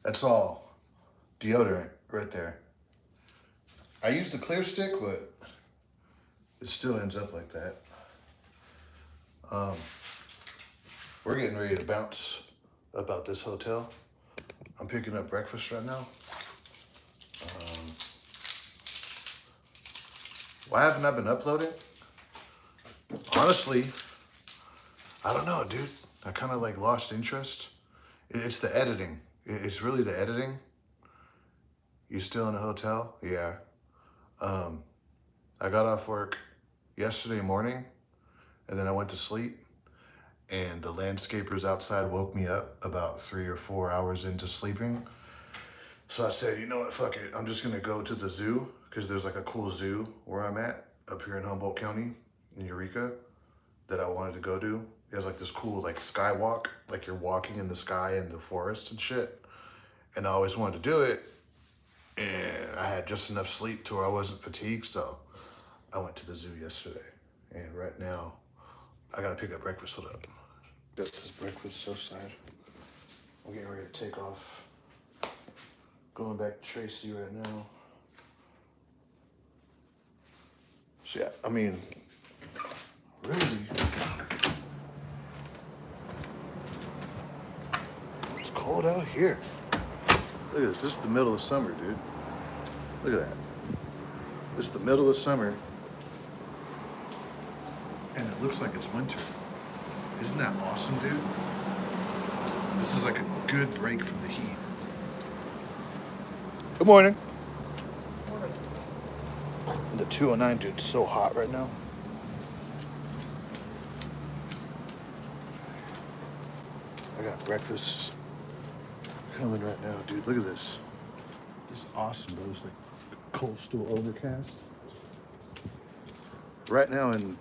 That's all deodorant right there. I use the clear stick, but it still ends up like that. Um, we're getting ready to bounce about this hotel. I'm picking up breakfast right now. Why haven't I been uploading? Honestly, I don't know, dude. I kind of like lost interest. It's the editing. It's really the editing. You still in a hotel? Yeah. I got off work yesterday morning and then I went to sleep and the landscapers outside woke me up about 3 or 4 hours into sleeping. So I said, you know what, fuck it. I'm just gonna go to the zoo because there's like a cool zoo where I'm at up here in Humboldt County in Eureka that I wanted to go to. It has like this cool like skywalk, like you're walking in the sky in the forest and shit. And I always wanted to do it. And I had just enough sleep to where I wasn't fatigued, so I went to the zoo yesterday. And right now, I gotta pick up breakfast. Hold up. Got this breakfast outside. I'm getting ready to take off. Going back to Tracy right now. So yeah, I mean, really, it's cold out here. Look at this. This is the middle of summer, dude. Look at that. This is the middle of summer. And it looks like it's winter. Isn't that awesome, dude? This is like a good break from the heat. Good morning. Morning. And the 209, dude, it's so hot right now. I got breakfast coming right now, dude. Look at this. This is awesome, bro. It's like coastal overcast. Right now in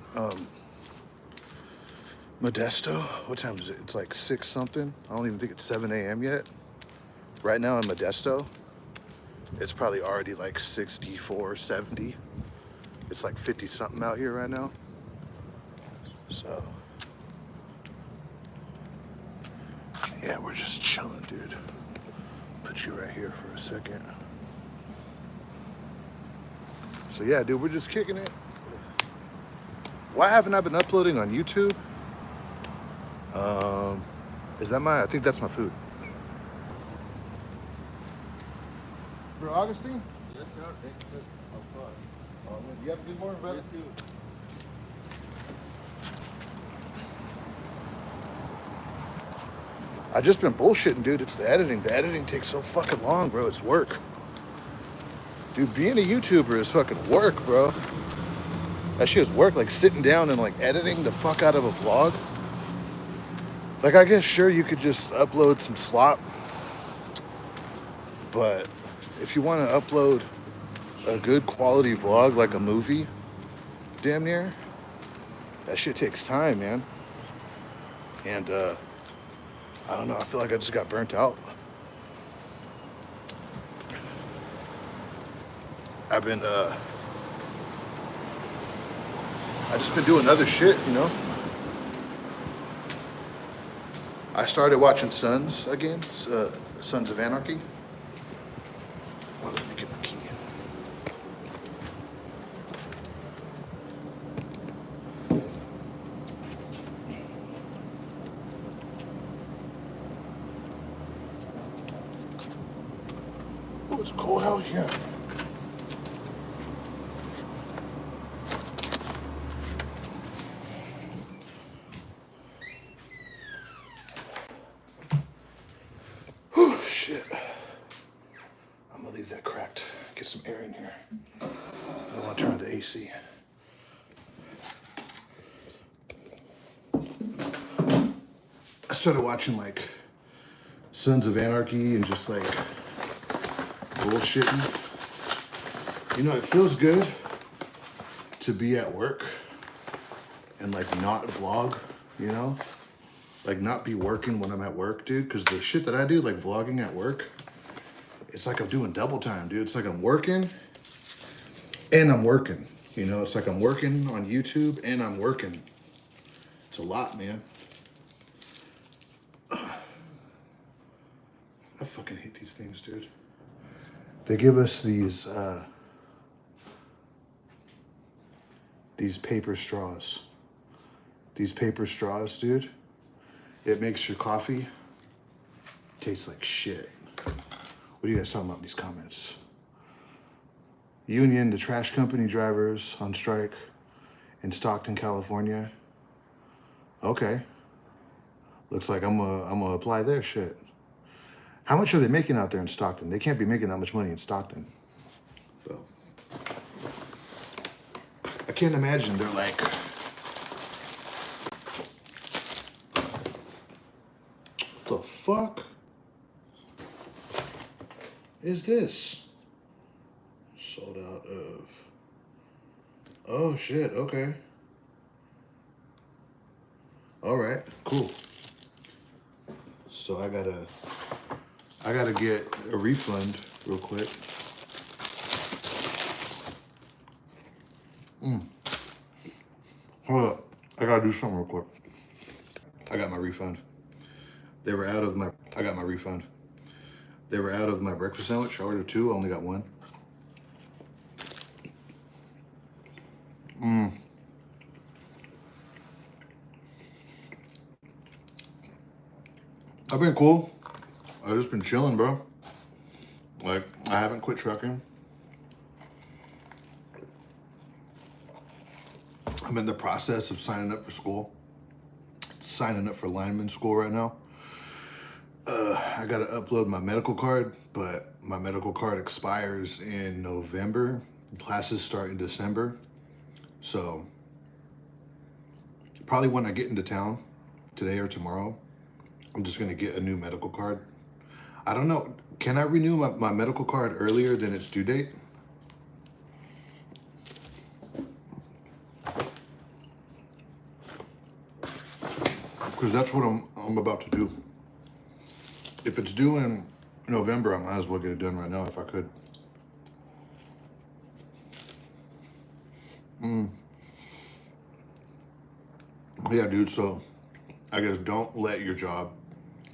Modesto, what time is it? It's like 6 something. I don't even think it's 7 a.m. yet. Right now in Modesto, it's probably already like 64, 70. It's like 50 something out here right now. So, yeah, we're just chilling, dude. Put you right here for a second. So yeah, dude, we're just kicking it. Why haven't I been uploading on YouTube? Is that I think that's my food. For Augustine? Yes, sir. Thank you, sir. Of course. You have a good morning, brother. You too. I just been bullshitting, dude. It's the editing. The editing takes so fucking long, bro. It's work. Dude, being a YouTuber is fucking work, bro. That shit is work, like sitting down and like editing the fuck out of a vlog. Like, I guess, sure, you could just upload some slop. But if you want to upload a good quality vlog, like a movie, damn near, that shit takes time, man. And, I don't know, I feel like I just got burnt out. I just been doing other shit, you know? I started watching Sons again, Sons of Anarchy. Oh, let me get my key. Oh, it's cold out here. Whew, shit. I'm gonna leave that cracked. Get some air in here. I don't want to turn on the AC. I started watching like Sons of Anarchy and just like bullshitting. You know, it feels good to be at work and like not vlog, you know? Like not be working when I'm at work, dude. Because the shit that I do, like vlogging at work, it's like I'm doing double time, dude. It's like I'm working and I'm working. You know, it's like I'm working on YouTube and I'm working. It's a lot, man. I fucking hate these things, dude. They give us these paper straws. These paper straws, dude. It makes your coffee taste like shit. What are you guys talking about in these comments? Union, the trash company drivers on strike in Stockton, California. Okay. Looks like I'm gonna apply their shit. How much are they making out there in Stockton? They can't be making that much money in Stockton. So I can't imagine they're like, what the fuck is this? Sold out of. Oh shit, okay. All right, cool. So I gotta get a refund real quick. Hold up, I gotta do something real quick. I got my refund. They were out of my, I got my refund. They were out of my breakfast sandwich. I ordered 2, I only got 1. I've been cool. I've just been chilling, bro. Like, I haven't quit trucking. I'm in the process of signing up for school. Signing up for lineman school right now. I gotta upload my medical card, but my medical card expires in November. Classes start in December. So, probably when I get into town, today or tomorrow, I'm just gonna get a new medical card. I don't know, can I renew my medical card earlier than its due date? Because that's what I'm about to do. If it's due in November, I might as well get it done right now if I could. Yeah, dude, so I guess don't let your job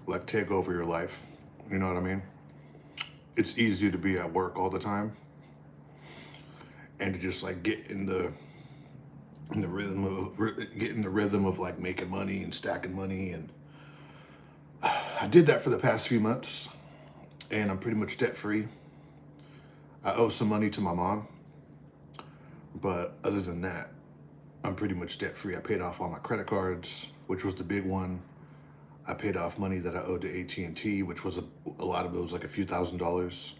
like take over your life. You know what I mean? It's easy to be at work all the time and to just like get in the rhythm of like making money and stacking money. And I did that for the past few months and I'm pretty much debt free. I owe some money to my mom, but other than that, I'm pretty much debt free. I paid off all my credit cards, which was the big one. I paid off money that I owed to AT&T, which was a lot of it was like a few $1,000s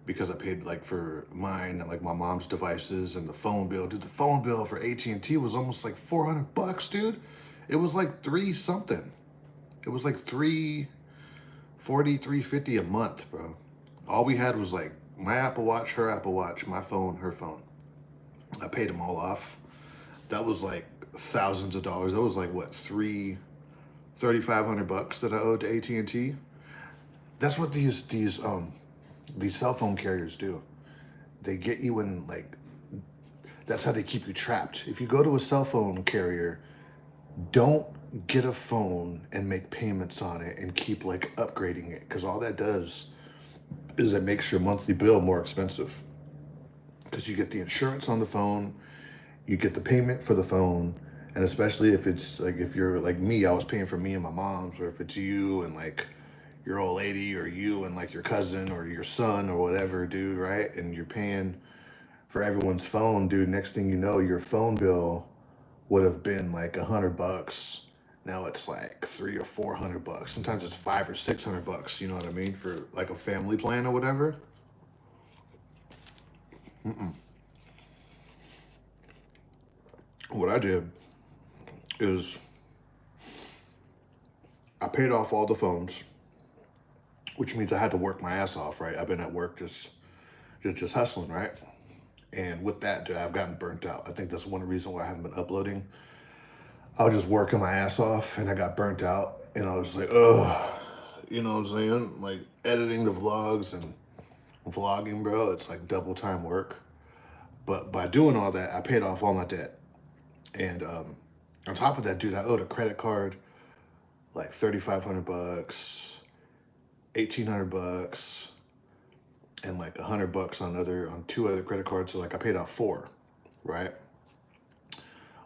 because I paid like for mine and like my mom's devices and the phone bill. Dude, the phone bill for AT&T was almost like $400, dude. It was like 3 something. It was like 340, 350 a month, bro. All we had was like my Apple Watch, her Apple Watch, my phone, her phone. I paid them all off. That was like thousands of dollars. That was like what, $3,500 that I owed to AT&T. That's what these cell phone carriers do. They get you in like, that's how they keep you trapped. If you go to a cell phone carrier, don't get a phone and make payments on it and keep like upgrading it, because all that does is it makes your monthly bill more expensive. Because you get the insurance on the phone, you get the payment for the phone, and especially if it's like, if you're like me, I was paying for me and my mom's, or if it's you and like your old lady, or you and like your cousin or your son or whatever, dude, right? And you're paying for everyone's phone, dude. Next thing you know, your phone bill would have been like $100. Now it's like $300 or $400. Sometimes it's $500 or $600. You know what I mean? For like a family plan or whatever. What I did is I paid off all the phones, which means I had to work my ass off, right? I've been at work just hustling, right? And with that, dude, I've gotten burnt out. I think that's one reason why I haven't been uploading. I was just working my ass off and I got burnt out, and I was like, ugh, you know what I'm saying? Like editing the vlogs and vlogging, bro, it's like double time work. But by doing all that, I paid off all my debt. And on top of that, dude, I owed a credit card like $3,500. $1,800 and like $100 on two other credit cards. So like I paid off four, right?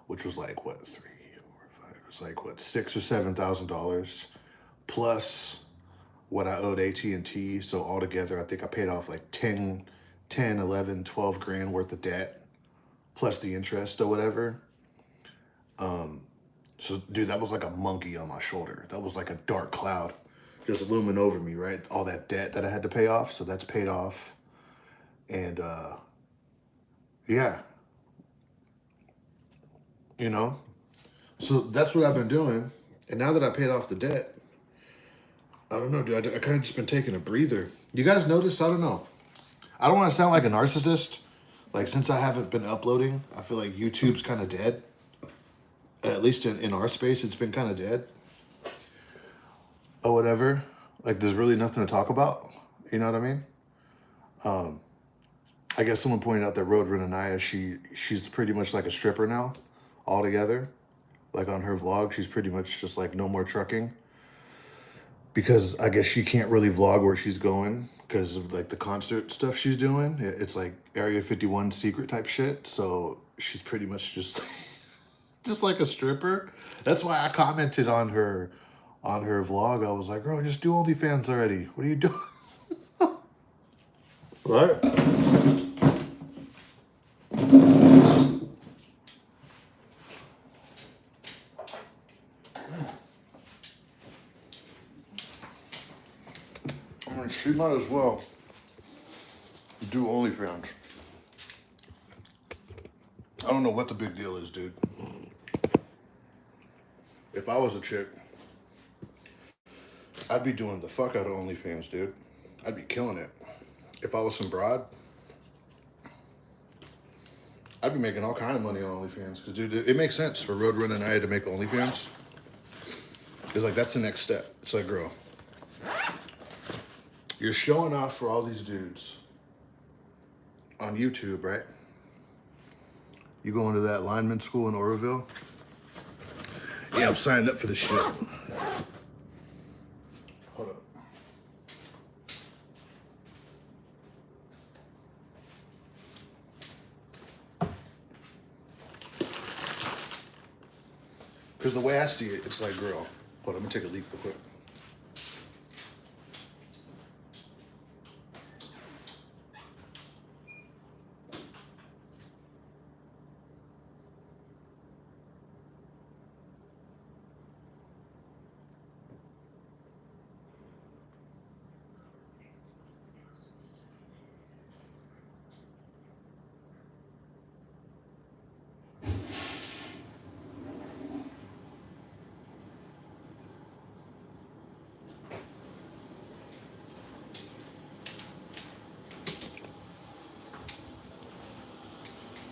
Which was like what, 3, 4, 5, it was like what, $6,000 or $7,000 plus what I owed AT&T. So altogether, I think I paid off like 10, 11, 12 grand worth of debt plus the interest or whatever. So dude, that was like a monkey on my shoulder. That was like a dark cloud just looming over me, right? All that debt that I had to pay off. So that's paid off. And yeah, you know, so that's what I've been doing. And now that I paid off the debt, I don't know, dude, I kind of just been taking a breather. You guys notice? I don't know. I don't want to sound like a narcissist. Like, since I haven't been uploading, I feel like YouTube's kind of dead. At least in our space, it's been kind of dead. Or whatever. Like, there's really nothing to talk about. You know what I mean? I guess someone pointed out that Roadrunner Naya, she's pretty much like a stripper now, altogether. Like, on her vlog, she's pretty much just like, no more trucking. Because I guess she can't really vlog where she's going because of like the concert stuff she's doing. It's like Area 51 secret type shit. So she's pretty much just like a stripper. That's why I commented on her vlog. I was like, girl, just do OnlyFans already. What are you doing? Right? I mean, she might as well do OnlyFans. I don't know what the big deal is, dude. If I was a chick, I'd be doing the fuck out of OnlyFans, dude. I'd be killing it. If I was some broad, I'd be making all kind of money on OnlyFans. Cause dude, it makes sense for Roadrunner and I to make OnlyFans. It's like, that's the next step. It's like, girl, you're showing off for all these dudes on YouTube, right? You going to that lineman school in Oroville? Yeah, I'm signing up for this shit. Hold up. Because the way I see it, it's like, girl, hold on, let me take a leak real quick.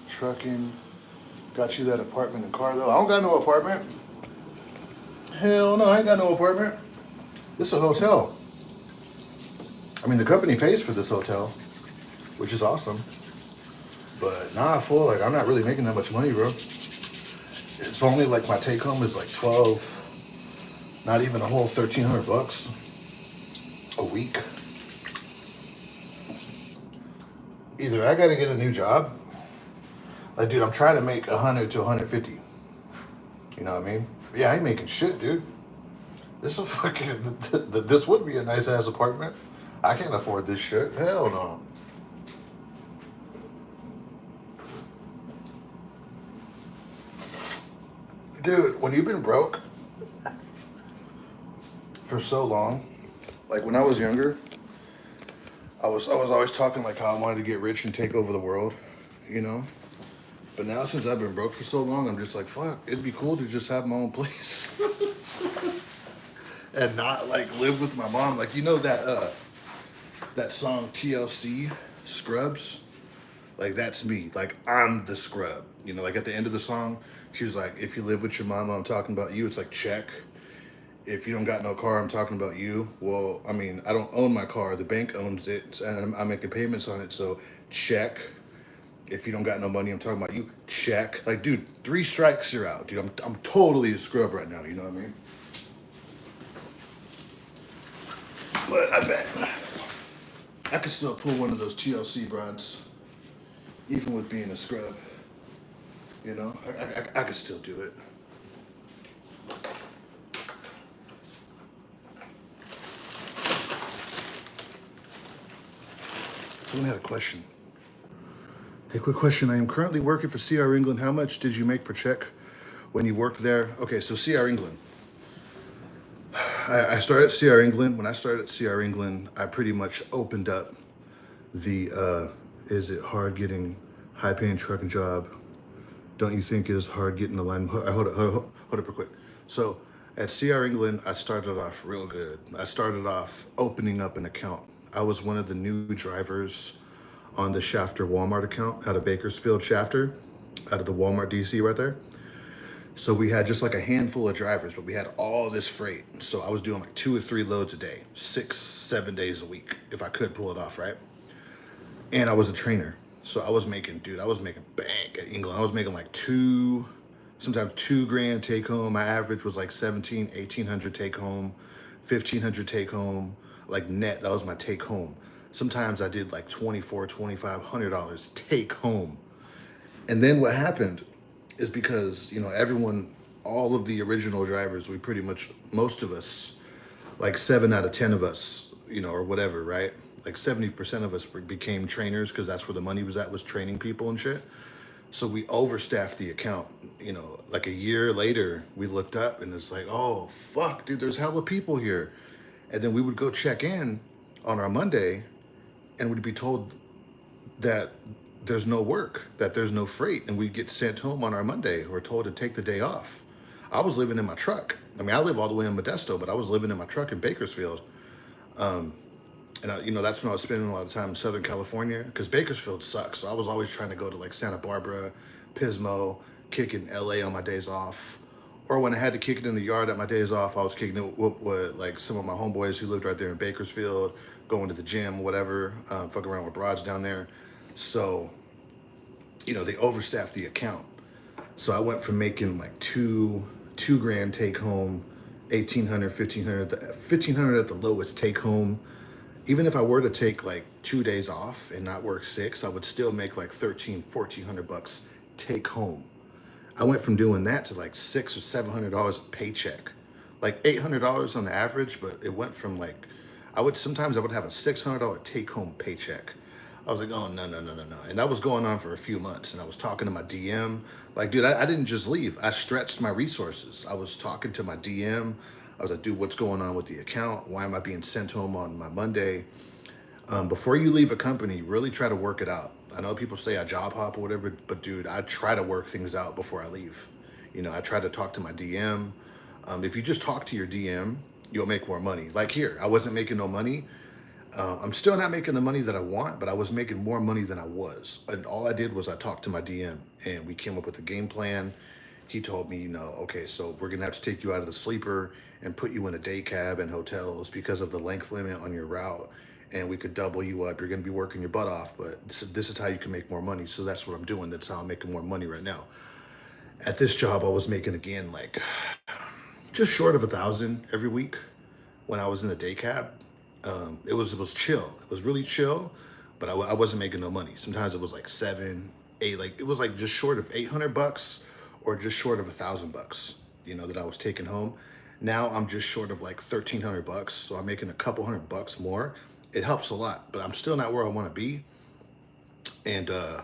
Trucking. Got you that apartment and car though. I don't got no apartment. Hell no, I ain't got no apartment. This is a hotel. I mean, the company pays for this hotel, which is awesome. But nah, fool, like, I'm not really making that much money, bro. It's only like my take home is like 12, not even a whole $1,300 a week. Either I gotta get a new job. Like, dude, I'm trying to make 100 to 150. You know what I mean? Yeah, I ain't making shit, dude. This is fucking, this would be a nice ass apartment. I can't afford this shit. Hell no. Dude, when you've been broke for so long, like when I was younger, I was always talking like how I wanted to get rich and take over the world, you know? But now since I've been broke for so long, I'm just like, fuck, it'd be cool to just have my own place. And not like live with my mom. Like, you know that song TLC, Scrubs? Like, that's me. Like, I'm the scrub. You know, like at the end of the song, she was like, if you live with your mama, I'm talking about you. It's like, check. If you don't got no car, I'm talking about you. Well, I mean, I don't own my car. The bank owns it, and I'm making payments on it, so check. If you don't got no money, I'm talking about you. Check. Like, dude, 3 strikes, you're out. Dude, I'm totally a scrub right now. You know what I mean? But I bet I could still pull one of those TLC broads, even with being a scrub. You know, I could still do it. Someone had a question. Hey, quick question. I am currently working for CR England. How much did you make per check when you worked there? Okay, so CR England. I started at CR England. When I started at CR England, I pretty much opened up the, is it hard getting high paying trucking job? Don't you think it is hard getting the line? Hold up real quick. So at CR England, I started off real good. I started off opening up an account. I was one of the new drivers on the Shafter Walmart account out of Bakersfield Shafter, out of the Walmart DC right there. So we had just like a handful of drivers, but we had all this freight. So I was doing like 2 or 3 loads a day, 6, 7 days a week, if I could pull it off, right? And I was a trainer. So I was making bank at England. I was making like sometimes $2,000 take home. My average was like 1,800 take home, 1,500 take home, like net. That was my take home. Sometimes I did like $2,400, $2,500 take home. And then what happened is because, you know, everyone, all of the original drivers, we pretty much, most of us, like 7 out of 10 of us, you know, or whatever, right? Like 70% of us became trainers because that's where the money was at, was training people and shit. So we overstaffed the account. You know, like a year later, we looked up and it's like, oh, fuck, dude, there's hella people here. And then we would go check in on our Monday and we'd be told that there's no work, that there's no freight, and we'd get sent home on our Monday or told to take the day off. I was living in my truck. I mean, I live all the way in Modesto, but I was living in my truck in Bakersfield. And you know, that's when I was spending a lot of time in Southern California because Bakersfield sucks. So I was always trying to go to like Santa Barbara, Pismo, kick in LA on my days off. Or when I had to kick it in the yard at my days off, I was kicking it with like some of my homeboys who lived right there in Bakersfield, going to the gym, whatever, fucking around with broads down there. So, you know, they overstaffed the account. So I went from making like two grand take home, 1,800, 1,500 at the lowest take home. Even if I were to take like 2 days off and not work 6, I would still make like 1,400 bucks take home. I went from doing that to like $600 or $700 a paycheck, like $800 on the average. But it went from like, sometimes I would have a $600 take home paycheck. I was like, oh, no. And that was going on for a few months. And I was talking to my DM, like, dude, I didn't just leave. I stretched my resources. I was talking to my DM. I was like, dude, what's going on with the account? Why am I being sent home on my Monday? Before you leave a company, really try to work it out. I know people say I job hop or whatever, but dude, I try to work things out before I leave. You know, I try to talk to my DM. If you just talk to your DM, you'll make more money. Like here, I wasn't making no money. I'm still not making the money that I want, but I was making more money than I was. And all I did was I talked to my DM and we came up with a game plan. He told me, you know, okay, so we're gonna have to take you out of the sleeper and put you in a day cab and hotels because of the length limit on your route. And we could double you up. You're gonna be working your butt off, but this is how you can make more money. So that's what I'm doing. That's how I'm making more money right now. At this job, I was making, again, like just short of 1,000 every week when I was in the day cab. It was chill. It was really chill, but I wasn't making no money. Sometimes it was like 7, 8, like it was like just short of 800 bucks or just short of 1,000 bucks, you know, that I was taking home. Now I'm just short of like 1,300 bucks. So I'm making a couple $100 more. It helps a lot, but I'm still not where I want to be. And, I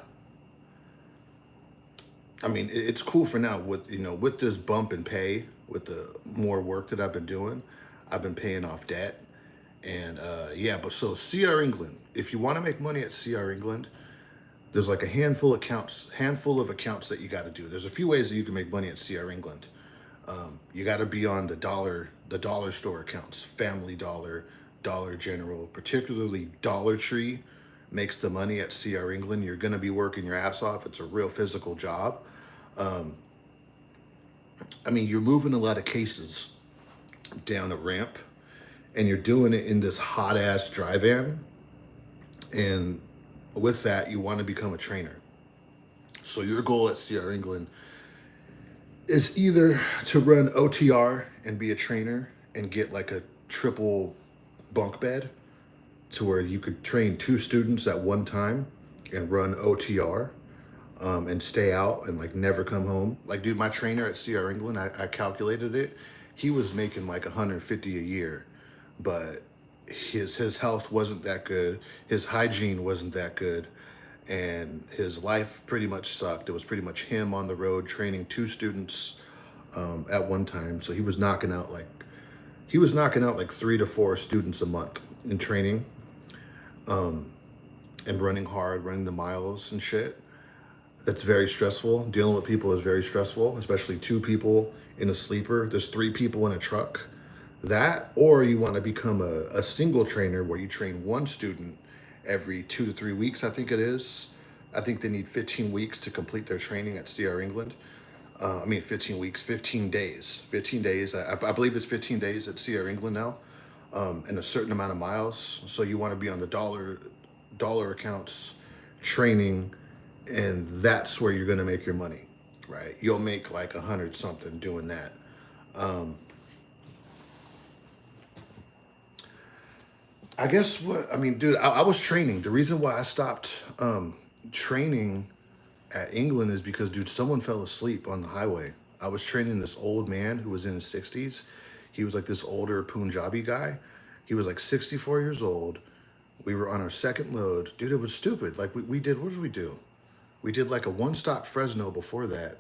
mean, it's cool for now with, you know, with this bump in pay, with the more work that I've been doing, I've been paying off debt. And yeah, but so CR England, if you want to make money at CR England, there's like a handful of accounts that you got to do. There's a few ways that you can make money at CR England. You got to be on the dollar store accounts, Family Dollar, Dollar General, particularly Dollar Tree makes the money at CR England. You're going to be working your ass off. It's a real physical job. I mean, you're moving a lot of cases down a ramp and you're doing it in this hot ass dry van. And with that, you want to become a trainer. So your goal at CR England is either to run OTR and be a trainer and get like a triple bunk bed to where you could train 2 students at one time and run OTR, and stay out and like never come home. Like, dude, my trainer at CR England, I calculated it. He was making like 150 a year, but his health wasn't that good. His hygiene wasn't that good, and his life pretty much sucked. It was pretty much him on the road training 2 students at one time. So he was knocking out like 3 to 4 students a month in training, and running hard, running the miles and shit. That's very stressful. Dealing with people is very stressful, especially 2 people in a sleeper. There's 3 people in a truck. That, or you want to become a single trainer where you train 1 student every 2 to 3 weeks, I think it is. I think they need 15 weeks to complete their training at CR England. 15 weeks, 15 days. 15 days. I believe it's 15 days at CR England now, and a certain amount of miles. So you want to be on the dollar accounts training, and that's where you're going to make your money, right? You'll make like 100 something doing that. I guess dude, I was training. The reason why I stopped training at England is because, dude, someone fell asleep on the highway. I was training this old man who was in his 60s. He was like this older Punjabi guy. He was like 64 years old. We were on our second load. Dude, it was stupid. Like, what did we do? We did like a 1-stop Fresno before that.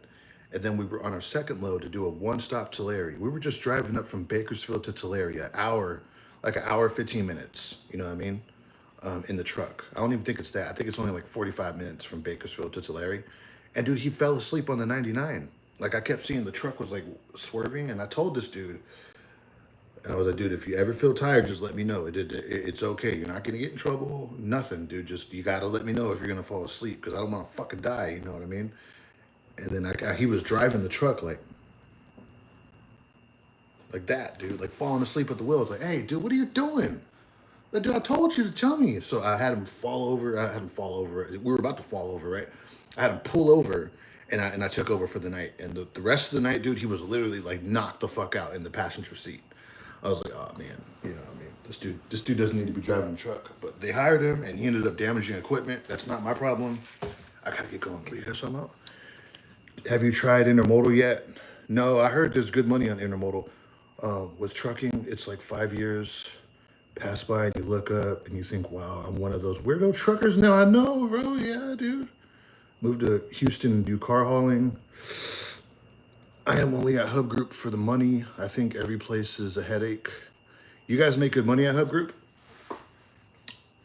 And then we were on our second load to do a 1-stop Tulare. We were just driving up from Bakersfield to Tulare, an hour, 15 minutes, you know what I mean? In the truck. I don't even think it's that. I think it's only like 45 minutes from Bakersfield to Tulare. And dude, he fell asleep on the 99. Like, I kept seeing the truck was like swerving, and I told this dude, and I was like, dude, if you ever feel tired, just let me know. It's okay. You're not gonna get in trouble. Nothing, dude. Just, you gotta let me know if you're gonna fall asleep, because I don't want to fucking die. You know what I mean? And then he was driving the truck like that, dude, like falling asleep at the wheel. I was like, hey, dude, what are you doing? Like, dude, I told you to tell me. So I had him fall over. We were about to fall over, right? I had him pull over, and I took over for the night. And the rest of the night, dude, he was literally like knocked the fuck out in the passenger seat. I was like, oh man, you know what I mean? This dude doesn't need to be driving a truck. But they hired him, and he ended up damaging equipment. That's not my problem. I gotta get going. You got something out? Have you tried intermodal yet? No, I heard there's good money on intermodal. With trucking, it's like 5 years. Pass by and you look up and you think, wow, I'm one of those weirdo truckers now. I know, bro. Yeah, dude. Moved to Houston and do car hauling. I am only at Hub Group for the money. I think every place is a headache. You guys make good money at Hub Group?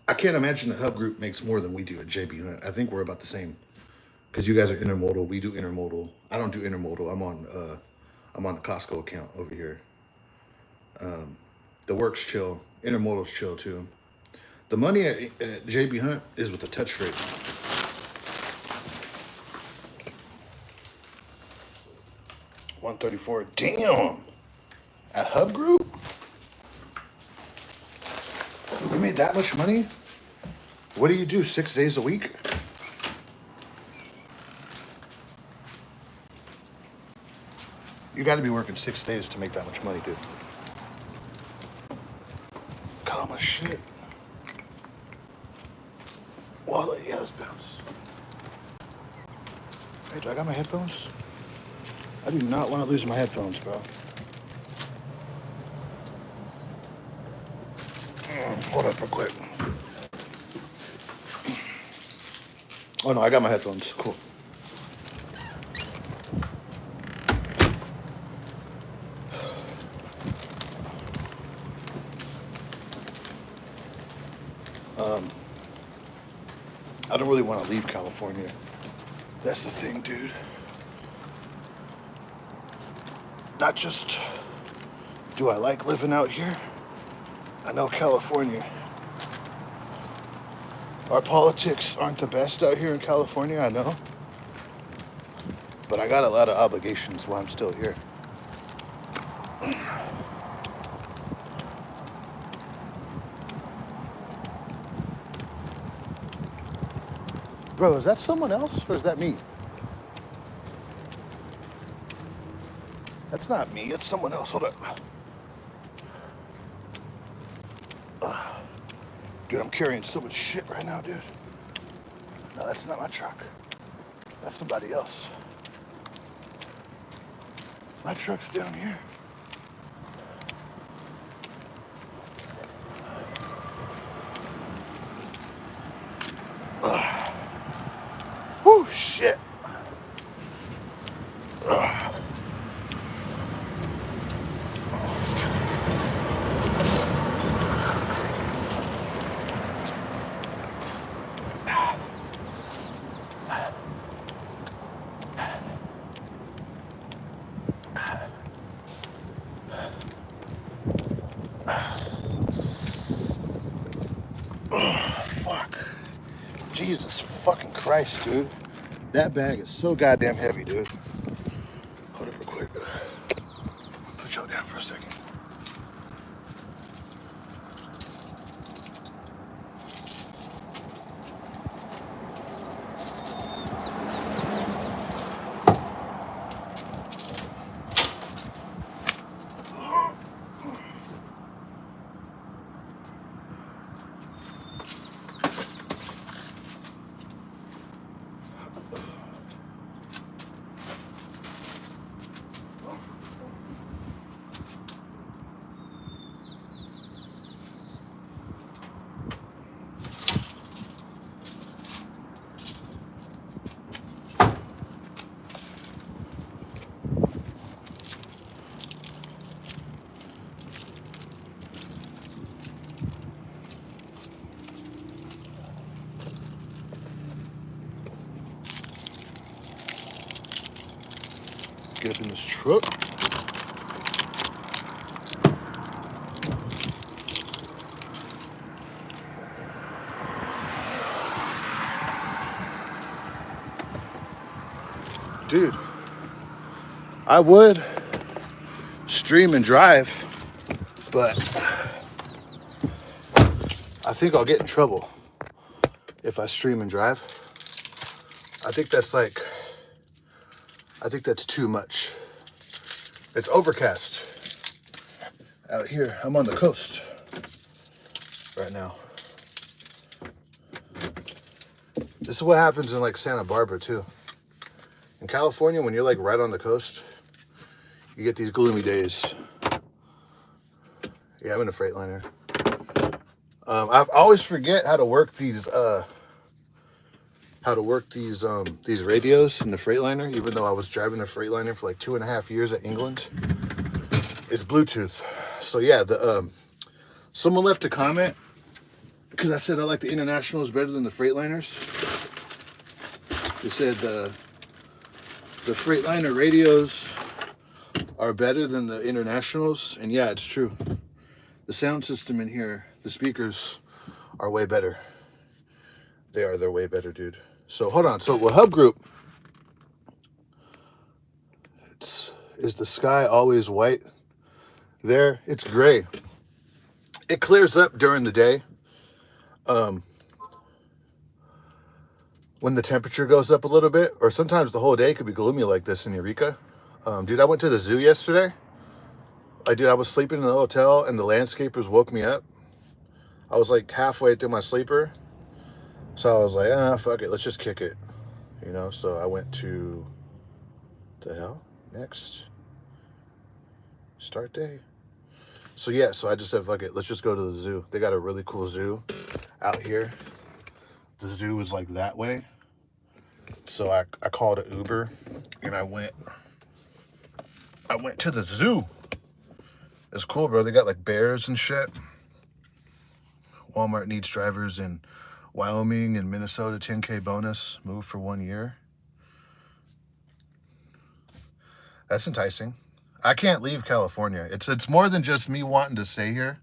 I can't imagine that Hub Group makes more than we do at JB Hunt. I think we're about the same. Because you guys are intermodal, we do intermodal. I don't do intermodal. I'm on the Costco account over here. The work's chill. Intermodal's chill too. The money at JB Hunt is with the touch freight. $134. Damn. At Hub Group? We made that much money? What do you do, 6 days a week? You got to be working 6 days to make that much money, dude. Got all my shit. Wallet, yeah, let's bounce. Hey, do I got my headphones? I do not want to lose my headphones, bro. Hold up real quick. Oh no, I got my headphones. Cool. I don't really want to leave California. That's the thing, dude. Not just do I like living out here. I know California. Our politics aren't the best out here in California, I know. But I got a lot of obligations while I'm still here. Bro, is that someone else or is that me? That's not me, it's someone else. Hold up. Dude, I'm carrying so much shit right now, dude. No, that's not my truck. That's somebody else. My truck's down here. Whew, shit. Fuck. Jesus fucking Christ, dude. That bag is so goddamn heavy, dude. Hold it real quick. Put y'all down for a second. Get up in this truck. Dude, I would stream and drive, but I think I'll get in trouble if I stream and drive. I think that's too much. It's overcast out here. I'm on the coast right now. This is what happens in like Santa Barbara too. In California, when you're like right on the coast, you get these gloomy days. Yeah, I'm in a Freightliner. I always forget how to work these radios in the Freightliner, even though I was driving a Freightliner for like 2.5 years at England. It's Bluetooth. So yeah, someone left a comment because I said I like the Internationals better than the Freightliners. They said the Freightliner radios are better than the Internationals, and yeah, it's true. The sound system in here, the speakers are way better. They're way better, dude. So hold on. So with Hub Group, is the sky always white? There, it's gray. It clears up during the day. When the temperature goes up a little bit, or sometimes the whole day could be gloomy like this in Eureka. Dude, I went to the zoo yesterday. I was sleeping in the hotel and the landscapers woke me up. I was like halfway through my sleeper. So I was like, fuck it, let's just kick it. You know, so I went to the hell next start day. So yeah, so I just said, fuck it, let's just go to the zoo. They got a really cool zoo out here. The zoo is like that way. So I called an Uber and I went to the zoo. It's cool, bro. They got like bears and shit. Walmart needs drivers in Wyoming and Minnesota. 10K bonus. Move for 1 year. That's enticing. I can't leave California. It's more than just me wanting to stay here.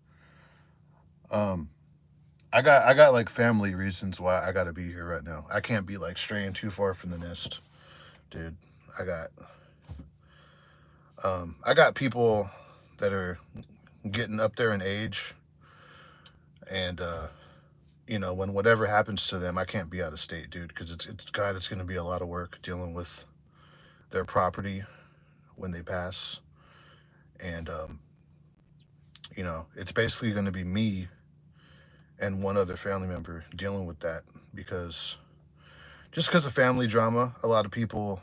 I got like family reasons why I gotta be here right now. I can't be like straying too far from the nest, dude. I got people that are getting up there in age, and you know, when whatever happens to them, I can't be out of state, dude, because it's gonna be a lot of work dealing with their property when they pass, and you know, it's basically gonna be me and one other family member dealing with that because of family drama. A lot of people,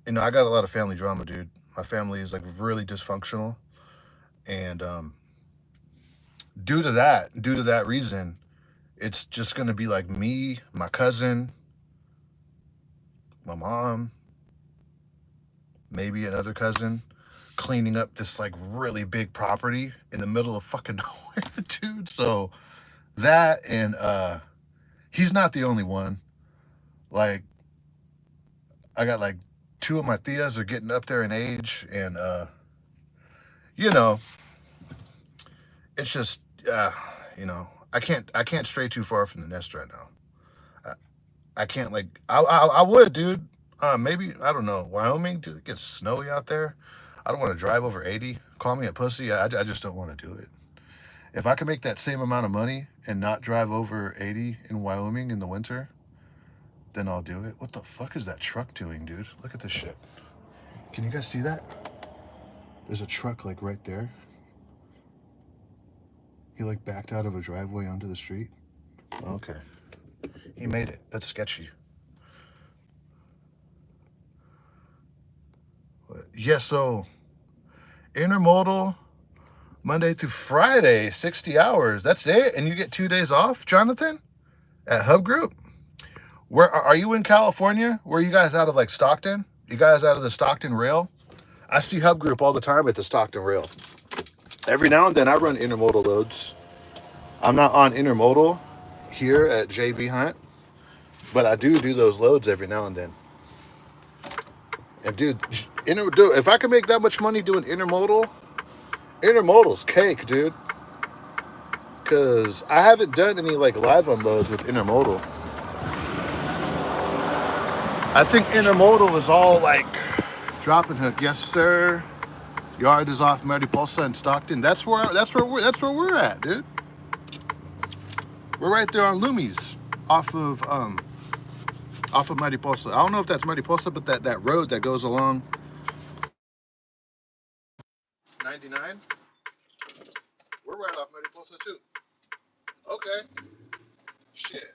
I got a lot of family drama, dude. My family is like really dysfunctional, and due to that reason, it's just gonna be like me, my cousin, my mom, maybe another cousin, cleaning up this like really big property in the middle of fucking nowhere, dude. So that and he's not the only one. Like I got like two of my tias are getting up there in age, and you know, it's just you know, I can't stray too far from the nest right now. I can't like I would, dude. Maybe I don't know. Wyoming, dude, it gets snowy out there. I don't want to drive over 80. Call me a pussy. I just don't want to do it. If I can make that same amount of money and not drive over 80 in Wyoming in the winter, then I'll do it. What the fuck is that truck doing, dude? Look at this shit. Can you guys see that? There's a truck like right there. He like backed out of a driveway onto the street. Okay. He made it. That's sketchy. But yeah, so intermodal Monday through Friday, 60 hours. That's it. And you get 2 days off, Jonathan, at Hub Group. Where are you in California? Where are you guys out of like Stockton? You guys out of the Stockton Rail? I see Hub Group all the time at the Stockton Rail. Every now and then I run intermodal loads. I'm not on intermodal here at JB Hunt, but I do those loads every now and then. And dude, if I can make that much money doing intermodal's cake, dude. Because I haven't done any like live unloads with intermodal. I think intermodal is all like drop and hook. Yes, sir. Yard is off Mariposa and Stockton. That's where we're at, dude. We're right there on Loomis, off of Mariposa. I don't know if that's Mariposa, but that road that goes along 99. We're right off Mariposa too. Okay. Shit.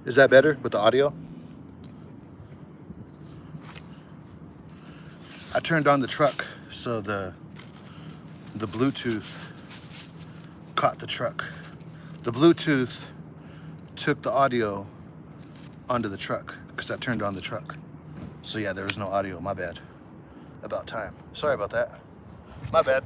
Is that better with the audio? I turned on the truck so the Bluetooth caught the truck. The Bluetooth took the audio onto the truck because I turned on the truck. So yeah, there was no audio, my bad. About time. Sorry about that. My bad.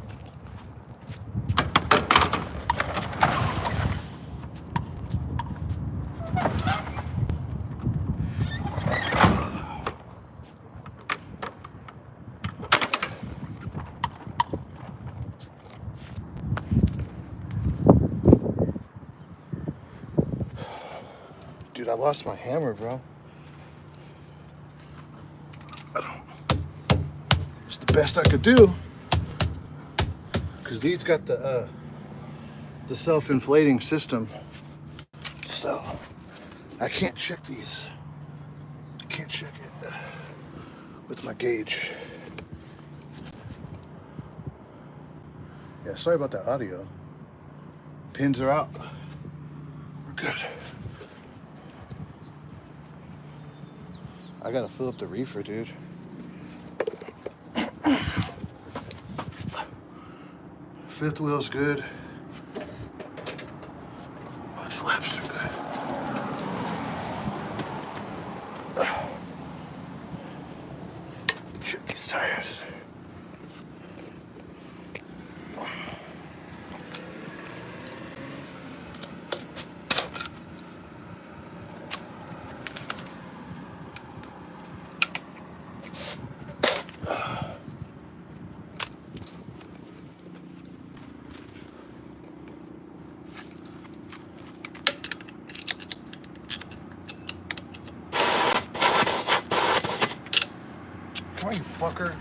Dude, I lost my hammer, bro. It's the best I could do. Because these got the self-inflating system. So, I can't check these. I can't check it with my gauge. Yeah, sorry about that audio. Pins are out. We're good. I gotta fill up the reefer, dude. Fifth wheel's good. Mud flaps are good. Check these tires. Come on, you fucker.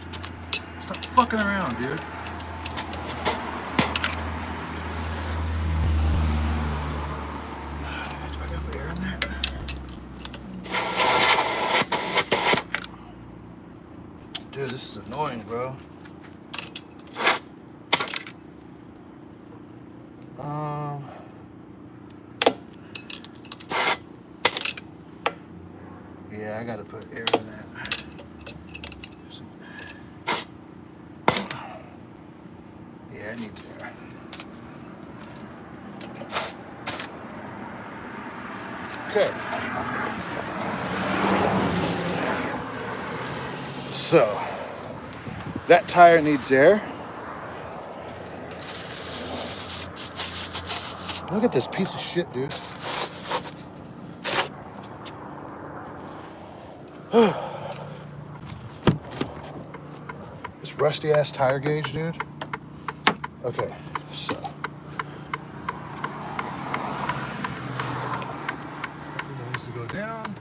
Stop fucking around, dude. Do I gotta put air in that? Dude, this is annoying, bro. Yeah, I gotta put air in that. Yeah, it needs air. Okay. So, that tire needs air. Look at this piece of shit, dude. This rusty ass tire gauge, dude. Okay, so. It needs to go down.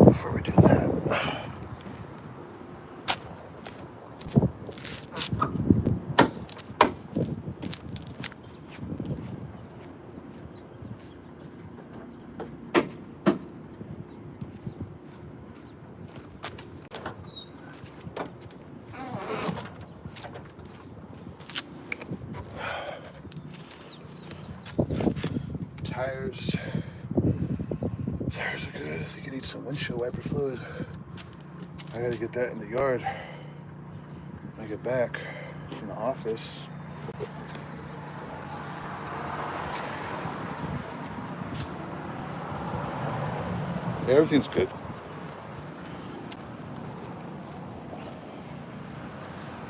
Before we do that. Tires are good. I think it needs some windshield wiper fluid. I gotta get that in the yard when I get back from the office. Yeah, everything's good.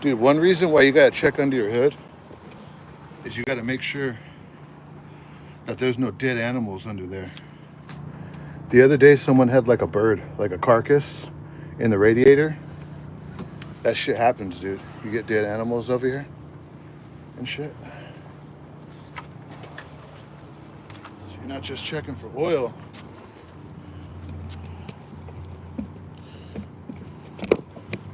Dude, one reason why you gotta check under your hood is you gotta make sure that there's no dead animals under there. The other day, someone had like a bird, like a carcass in the radiator. That shit happens, dude. You get dead animals over here and shit. So you're not just checking for oil.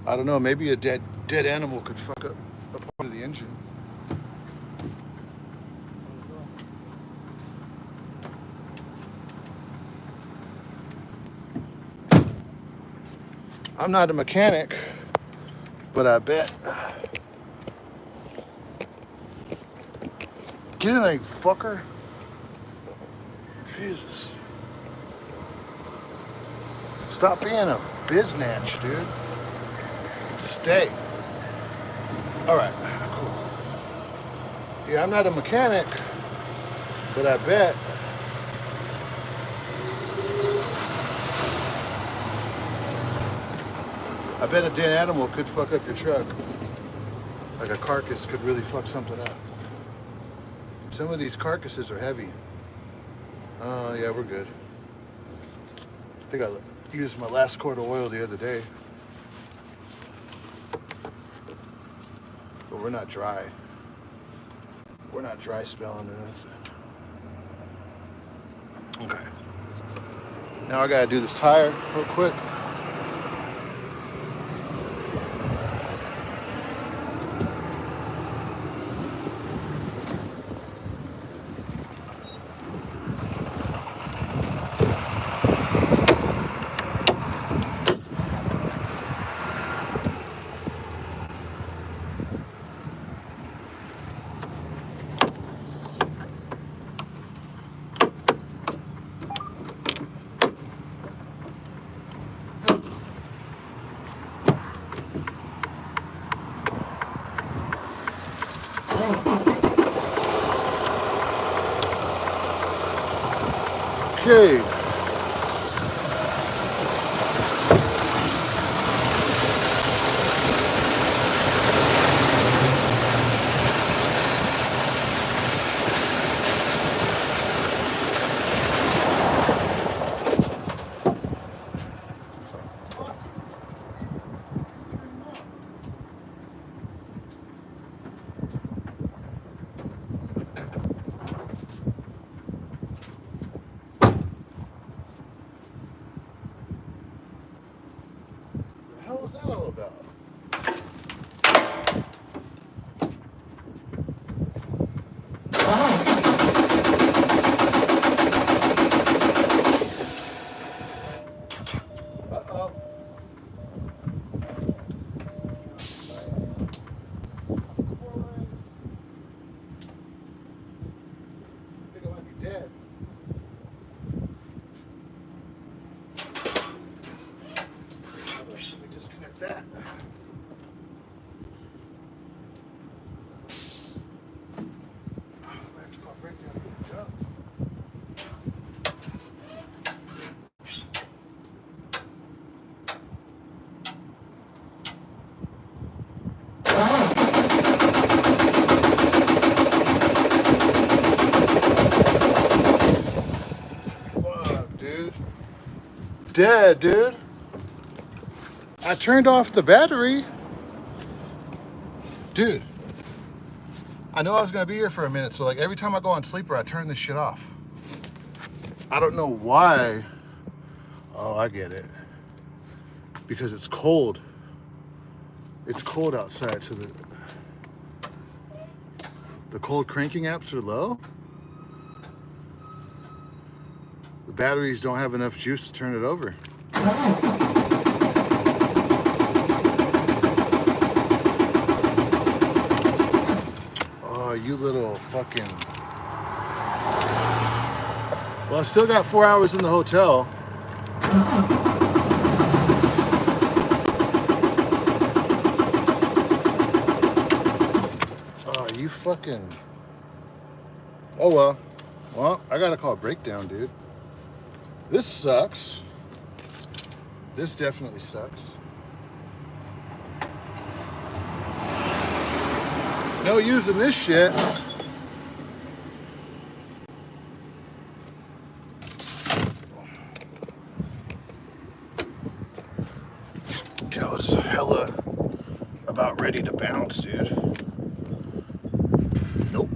I don't know, maybe a dead animal could fuck up a part of the engine. I'm not a mechanic, But I bet. Get in there, you fucker. Jesus. Stop being a biznatch, dude. Stay. Alright, cool. Yeah, I'm not a mechanic, but I bet. I bet a dead animal could fuck up your truck. Like a carcass could really fuck something up. Some of these carcasses are heavy. Oh, yeah, we're good. I think I used my last quart of oil the other day. But we're not dry. We're not dry spelling or anything. Okay. Now I gotta do this tire real quick. Okay. What the hell was that all about? Uh-oh. I think I might be dead. Let me disconnect that. I have to call breakdown to get the job. Fuck, dude. Dead, dude. I turned off the battery. Dude, I know I was gonna be here for a minute, so like every time I go on sleeper, I turn this shit off. I don't know why. Oh, I get it. Because it's cold. It's cold outside, so the cold cranking apps are low. The batteries don't have enough juice to turn it over. Oh, you little fucking... Well, I still got 4 hours in the hotel. Oh, you fucking... Oh, well. Well, I gotta call breakdown, dude. This sucks. This definitely sucks. No using this shit. I was hella about ready to bounce, dude. Nope.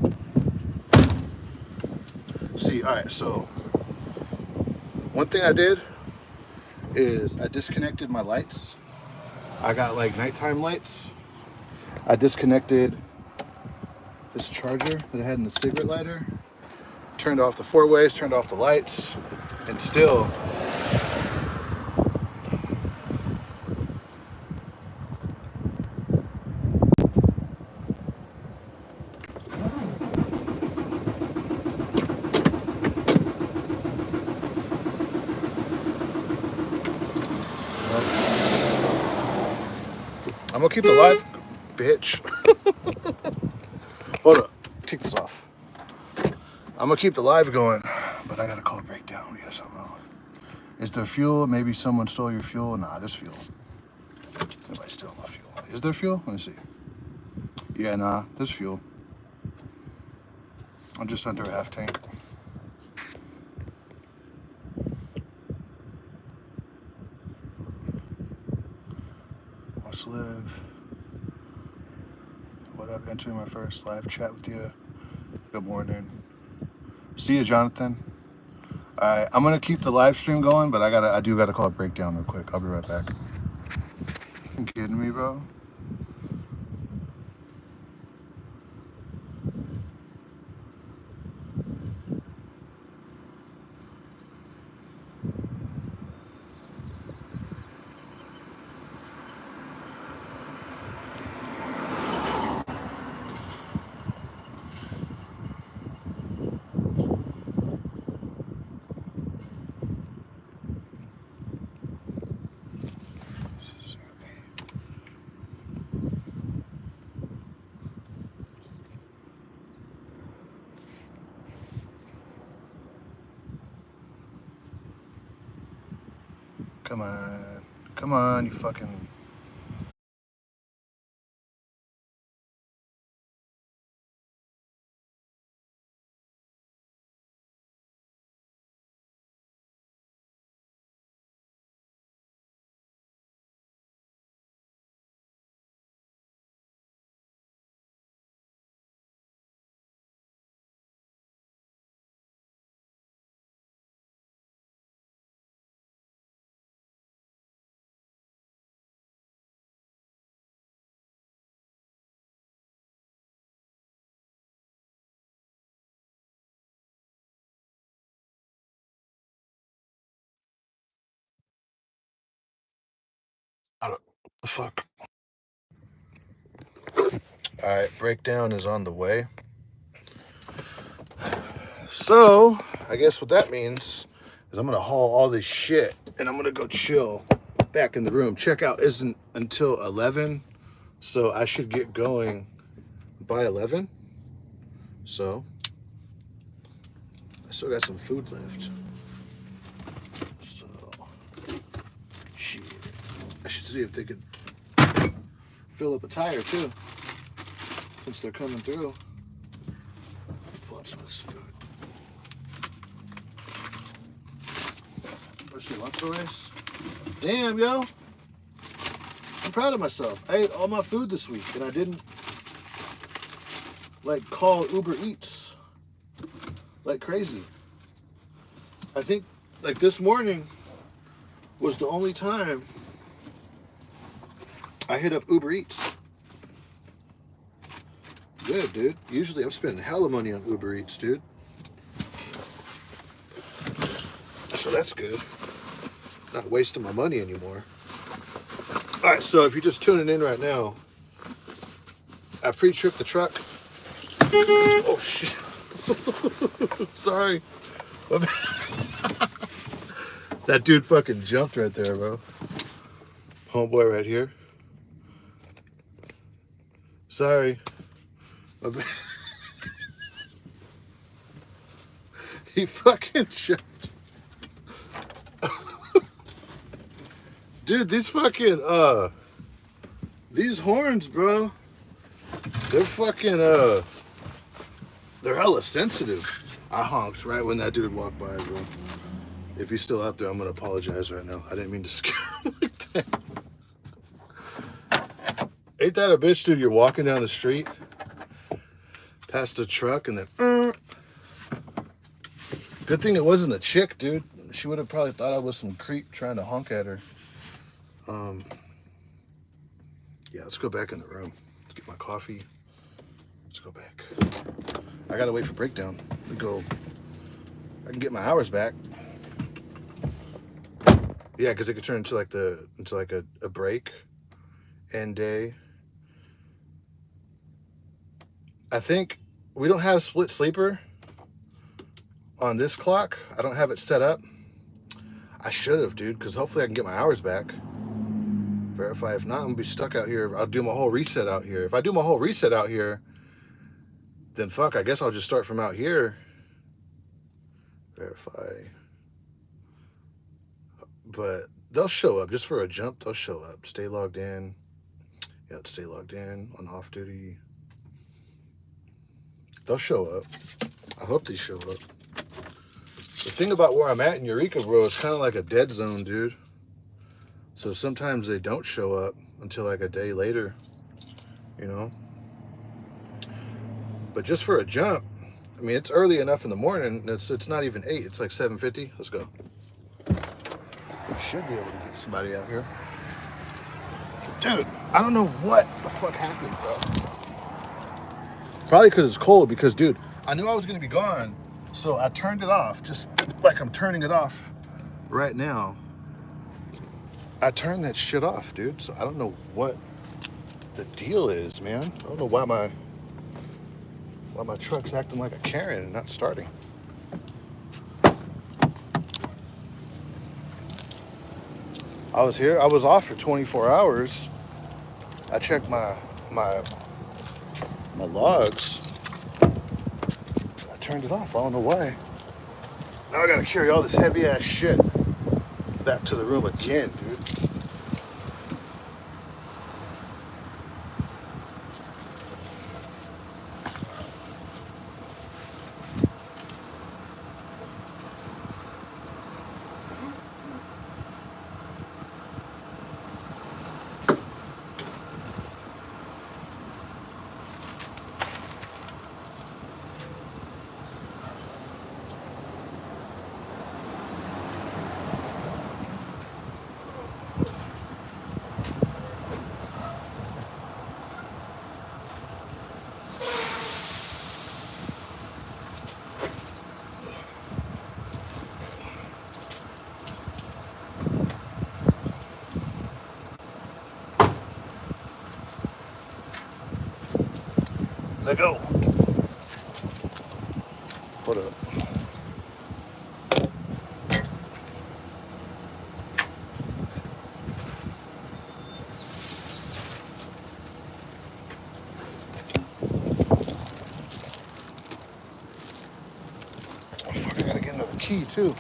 See, all right, so one thing I did is I disconnected my lights. I got like nighttime lights. I disconnected this charger that I had in the cigarette lighter, turned off the four ways, turned off the lights, and still I'm gonna keep the live, bitch. Hold up, take this off. I'm gonna keep the live going, but I gotta call it breakdown. Yes, I know. Is there fuel? Maybe someone stole your fuel. Nah, there's fuel. Nobody stole my fuel. Is there fuel? Let me see. Yeah, nah, there's fuel. I'm just under a half tank. Let's live. What up? Entering my first live chat with you. Good morning. See you, Jonathan. All right, I'm gonna keep the live stream going, but I do gotta call it breakdown real quick. I'll be right back. You kidding me, bro? Come on, you fucking. I don't. The fuck. All right, breakdown is on the way. So, I guess what that means is I'm gonna haul all this shit and I'm gonna go chill back in the room. Checkout isn't until 11, so I should get going by 11. So, I still got some food left. So, shit. I should see if they could fill up a tire too, since they're coming through. Pull out some of this food. Where's the lunch rice? Damn, yo. I'm proud of myself. I ate all my food this week and I didn't like call Uber Eats like crazy. I think like this morning was the only time I hit up Uber Eats. Good, dude. Usually I'm spending hella money on Uber Eats, dude. So that's good. Not wasting my money anymore. All right, so if you're just tuning in right now, I pre-tripped the truck. Oh shit. Sorry. That dude fucking jumped right there, bro. Homeboy right here. Sorry. He fucking jumped. Dude, these fucking these horns, bro. They're fucking they're hella sensitive. I honked right when that dude walked by, bro. If he's still out there, I'm gonna apologize right now. I didn't mean to scare him like that. Ain't that a bitch, dude? You're walking down the street past a truck and then good thing it wasn't a chick, dude. She would have probably thought I was some creep trying to honk at her. Yeah, let's go back in the room. Let's get my coffee. Let's go back. I gotta wait for breakdown. I can get my hours back. Yeah, because it could turn into like a break end day. I think we don't have split sleeper on this clock. I don't have it set up. I should have, dude, because hopefully I can get my hours back. Verify. If not, I'm gonna be stuck out here. I'll do my whole reset out here. If I do my whole reset out here, then fuck, I guess I'll just start from out here. Verify. But they'll show up just for a jump. They'll show up. Stay logged in. Yeah, let's stay logged in on off duty. They'll show up. I hope they show up. The thing about where I'm at in Eureka, bro, is kind of like a dead zone, dude. So sometimes they don't show up until like a day later, you know? But just for a jump, I mean, it's early enough in the morning. It's not even 8. It's like 7:50. Let's go. We should be able to get somebody out here. Dude, I don't know what the fuck happened, bro. Probably because it's cold. Because, dude, I knew I was going to be gone. So I turned it off, just like I'm turning it off right now. I turned that shit off, dude. So I don't know what the deal is, man. I don't know why my truck's acting like a Karen and not starting. I was here. I was off for 24 hours. I checked my logs. I turned it off. I don't know why. Now I gotta carry all this heavy ass shit back to the room again, dude. Let go. Hold up. Oh, fuck, I gotta get another key too.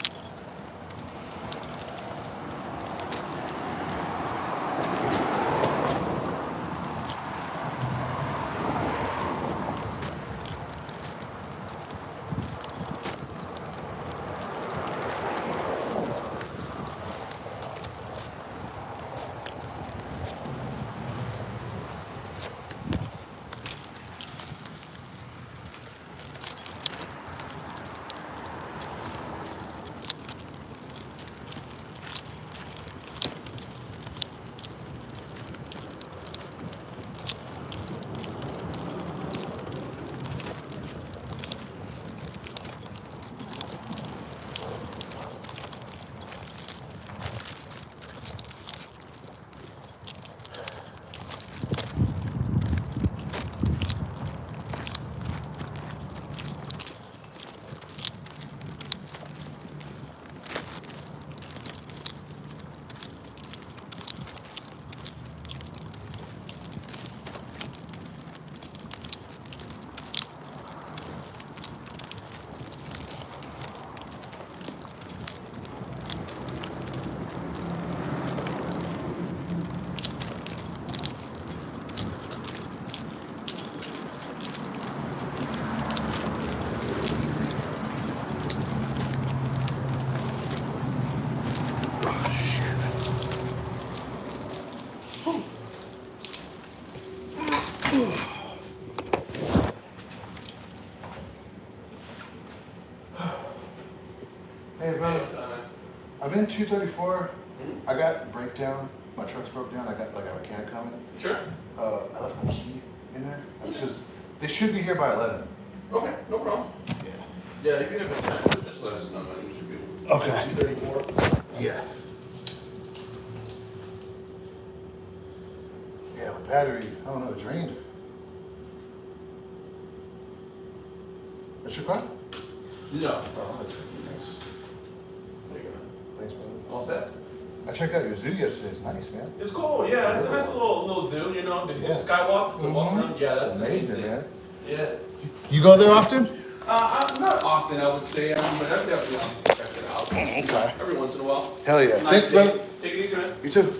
Hey, bro. I'm in 234. I got a breakdown. My truck's broke down. I got like a mechanic coming. Sure. I left my key in there. Because they should be here by 11. Okay, no problem. Yeah. Yeah, even if it's not, just let us know, man. We should be able to. Okay. 234. Yeah. Yeah, my battery, I don't know, it drained. That's your car? No. Oh, that's nice. There you go. Thanks, brother. All set? I checked out your zoo yesterday. It's nice, man. It's cool, yeah. It's a nice little zoo, you know. The little skywalk, the walk around. Yeah, that's It's amazing, the main man. thing. Yeah. You go there often? Not often, I would say. But I definitely obviously check it out. Okay. Every once in a while. Hell yeah. Nice Thanks, day. brother. Take it easy, man. You too.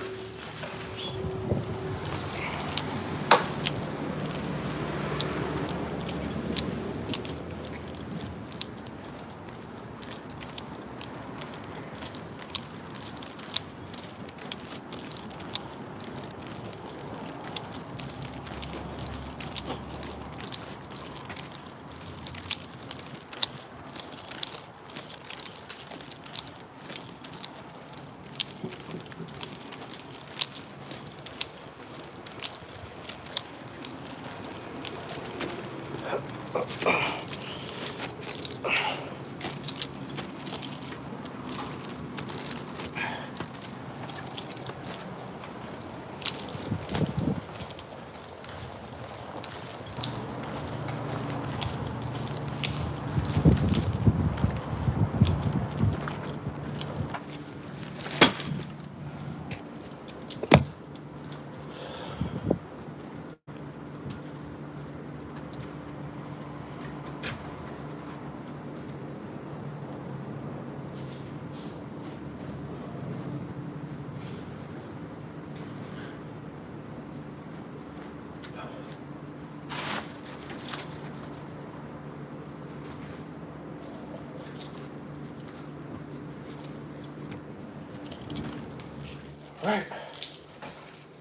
All right.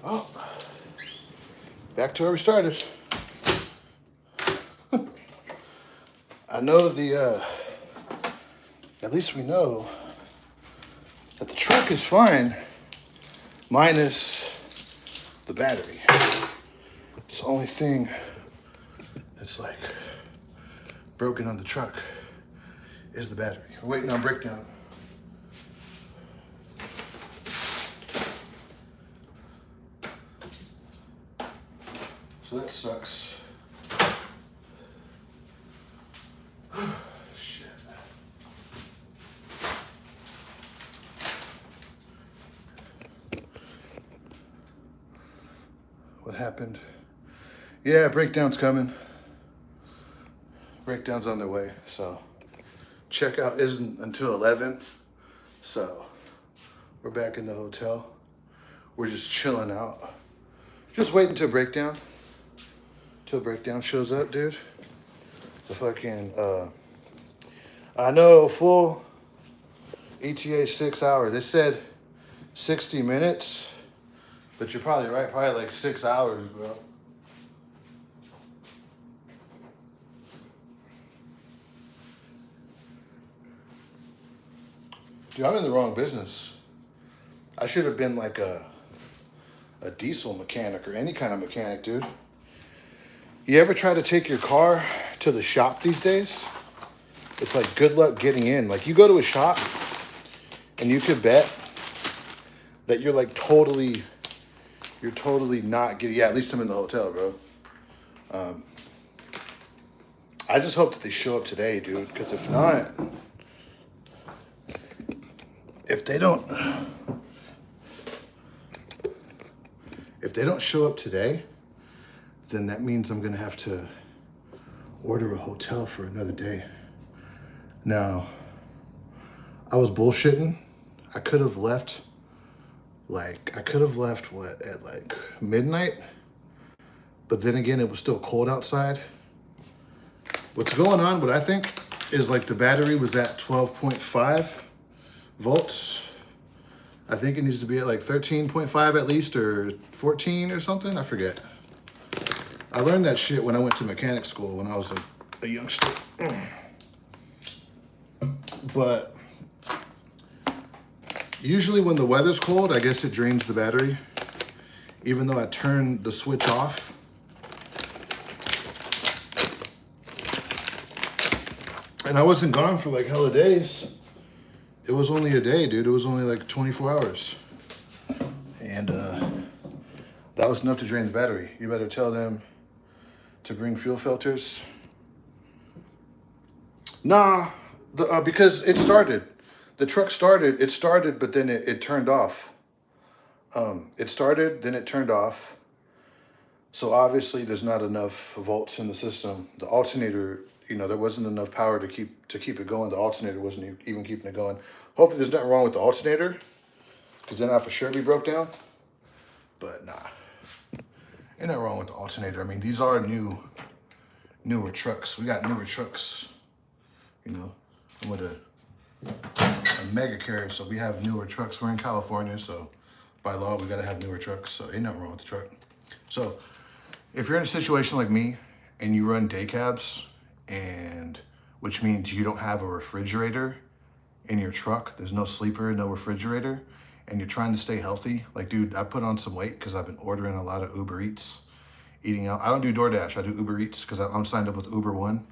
Well, back to where we started. I know at least we know that the truck is fine, minus the battery. It's the only thing that's like broken on the truck is the battery. We're waiting on breakdown. So that sucks. Shit. What happened? Yeah, breakdown's coming. Breakdown's on their way, so checkout isn't until 11. So we're back in the hotel. We're just chilling out. Just waiting till breakdown. Till breakdown shows up, dude. The fucking I know full ETA 6 hours. They said 60 minutes, but you're probably right, probably like 6 hours, bro. Dude, I'm in the wrong business. I should have been like a diesel mechanic or any kind of mechanic, dude. You ever try to take your car to the shop these days? It's like good luck getting in. Like you go to a shop and you could bet that you're like totally not getting, yeah, at least I'm in the hotel, bro. I just hope that they show up today, dude, because if not, if they don't show up today, then that means I'm gonna have to order a hotel for another day. Now, I was bullshitting. I could have left what, at like midnight? But then again, it was still cold outside. What's going on, what I think, is like the battery was at 12.5 volts. I think it needs to be at like 13.5 at least, or 14 or something, I forget. I learned that shit when I went to mechanic school when I was a youngster. But usually when the weather's cold, I guess it drains the battery. Even though I turned the switch off. And I wasn't gone for like hella days. It was only a day, dude. It was only like 24 hours. And that was enough to drain the battery. You better tell them to bring fuel filters. Nah, because it started. The truck started, but then it turned off. It started, then it turned off. So obviously there's not enough volts in the system. The alternator, there wasn't enough power to keep it going. The alternator wasn't even keeping it going. Hopefully there's nothing wrong with the alternator, because then I for sure be broke down. But nah, ain't nothing wrong with the alternator. I mean, these are newer trucks. We got newer trucks. I'm with a mega carrier, so we have newer trucks. We're in California, so by law we gotta have newer trucks. So ain't nothing wrong with the truck. So if you're in a situation like me and you run day cabs, and which means you don't have a refrigerator in your truck, there's no sleeper, no refrigerator, and you're trying to stay healthy. Like, dude, I put on some weight because I've been ordering a lot of Uber Eats, eating out. I don't do DoorDash, I do Uber Eats because I'm signed up with Uber One.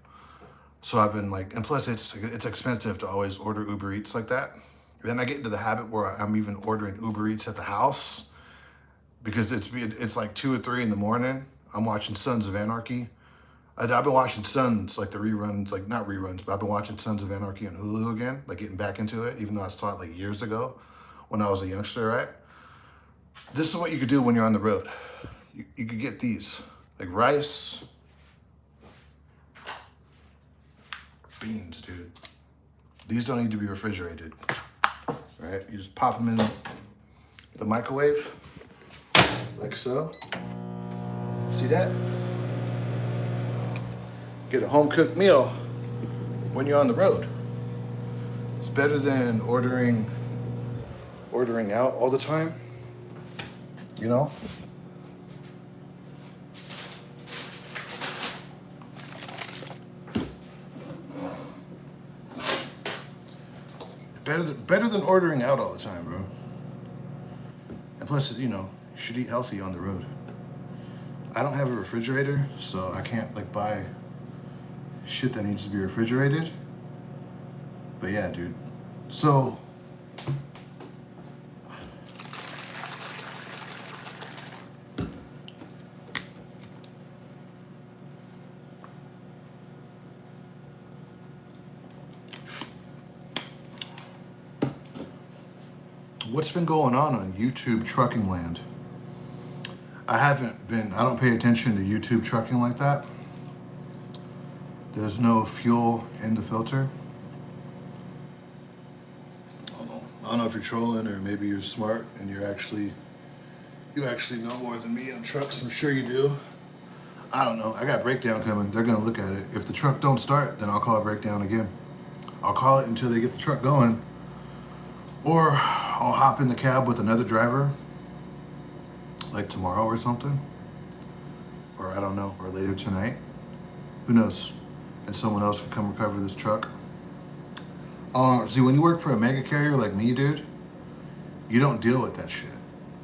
So I've been like, and plus it's expensive to always order Uber Eats like that. Then I get into the habit where I'm even ordering Uber Eats at the house because it's like 2 or 3 in the morning. I'm watching Sons of Anarchy. I've been watching Sons, like the reruns, like not reruns, but I've been watching Sons of Anarchy on Hulu again, like getting back into it, even though I saw it like years ago when I was a youngster, right? This is what you could do when you're on the road. You could get these, like rice, beans, dude. These don't need to be refrigerated, right? You just pop them in the microwave, like so. See that? Get a home cooked meal when you're on the road. It's better than ordering out all the time, Better than ordering out all the time, bro. And plus, you should eat healthy on the road. I don't have a refrigerator, so I can't like buy shit that needs to be refrigerated. But yeah, dude. So what's been going on YouTube Trucking Land? I don't pay attention to YouTube Trucking like that. There's no fuel in the filter. I don't know if you're trolling or maybe you're smart and you actually know more than me on trucks. I'm sure you do. I don't know. I got breakdown coming. They're gonna look at it. If the truck don't start, then I'll call it breakdown again. I'll call it until they get the truck going. Or I'll hop in the cab with another driver, like tomorrow or something. Or I don't know, or later tonight. Who knows? And someone else can come recover this truck. See, when you work for a mega carrier like me, dude, you don't deal with that shit.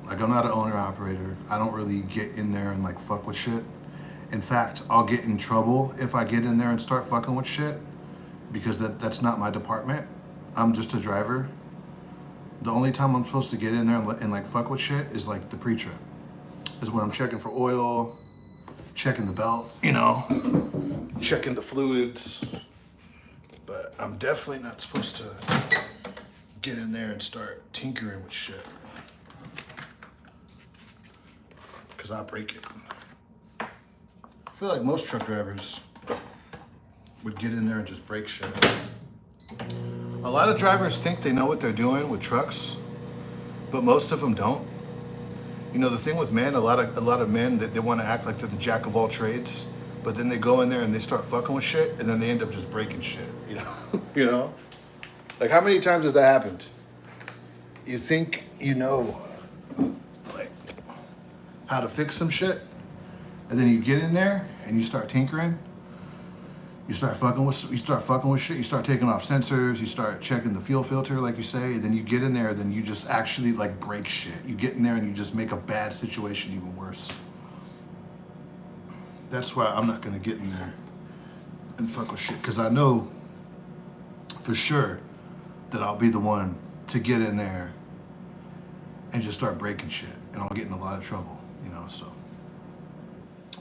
Like, I'm not an owner operator. I don't really get in there and like fuck with shit. In fact, I'll get in trouble if I get in there and start fucking with shit because that's not my department. I'm just a driver. The only time I'm supposed to get in there and like fuck with shit is like the pre-trip. Is when I'm checking for oil, checking the belt, checking the fluids. But I'm definitely not supposed to get in there and start tinkering with shit. Because I break it. I feel like most truck drivers would get in there and just break shit. A lot of drivers think they know what they're doing with trucks, but most of them don't. The thing with men, a lot of men that they want to act like they're the jack of all trades, but then they go in there and they start fucking with shit, and then they end up just breaking shit. Like, how many times has that happened? You think like how to fix some shit, and then you get in there and you start tinkering. You start fucking with shit. You start taking off sensors. You start checking the fuel filter, like you say. Then you get in there. Then you just actually like break shit. You get in there and you just make a bad situation even worse. That's why I'm not gonna get in there and fuck with shit, because I know for sure that I'll be the one to get in there and just start breaking shit, and I'll get in a lot of trouble. So.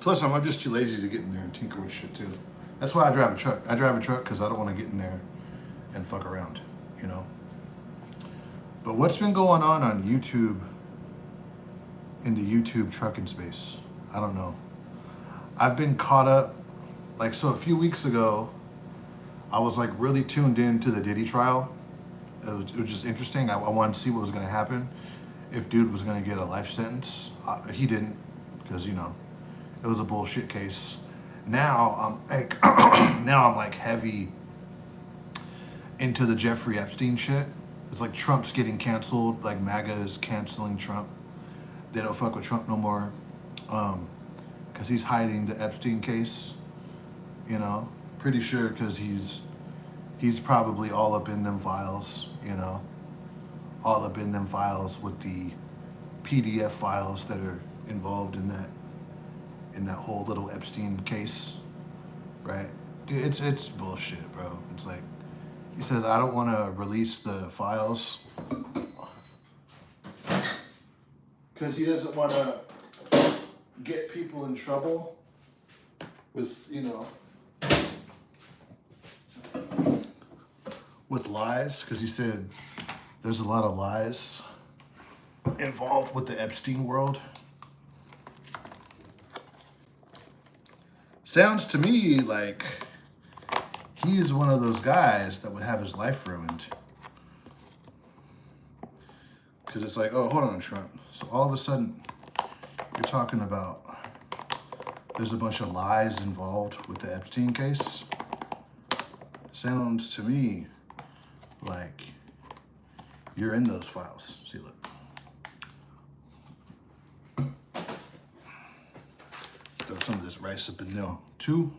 Plus, I'm just too lazy to get in there and tinker with shit too. That's why I drive a truck. I drive a truck because I don't want to get in there and fuck around, But what's been going on YouTube in the YouTube trucking space. I don't know. I've been caught up, like, so a few weeks ago, I was like really tuned in to the Diddy trial. It was just interesting. I wanted to see what was going to happen. If dude was going to get a life sentence. He didn't, because, you know, it was a bullshit case. Now I'm like, now I'm like heavy into the Jeffrey Epstein shit. It's like Trump's getting canceled. Like MAGA is canceling Trump. They don't fuck with Trump no more, because he's hiding the Epstein case. You know, pretty sure because he's probably all up in them files. You know, all up in them files with the PDF files that are involved in that whole little Epstein case, right? Dude, it's bullshit, bro. It's like he says, I don't want to release the files because he doesn't want to get people in trouble with, you know, with lies, because he said there's a lot of lies involved with the Epstein world. Sounds to me like he's one of those guys that would have his life ruined. Because it's like, oh, hold on, Trump. So all of a sudden, you're talking about there's a bunch of lies involved with the Epstein case. Sounds to me like you're in those files. See, look. Throw some of this rice up in there, too.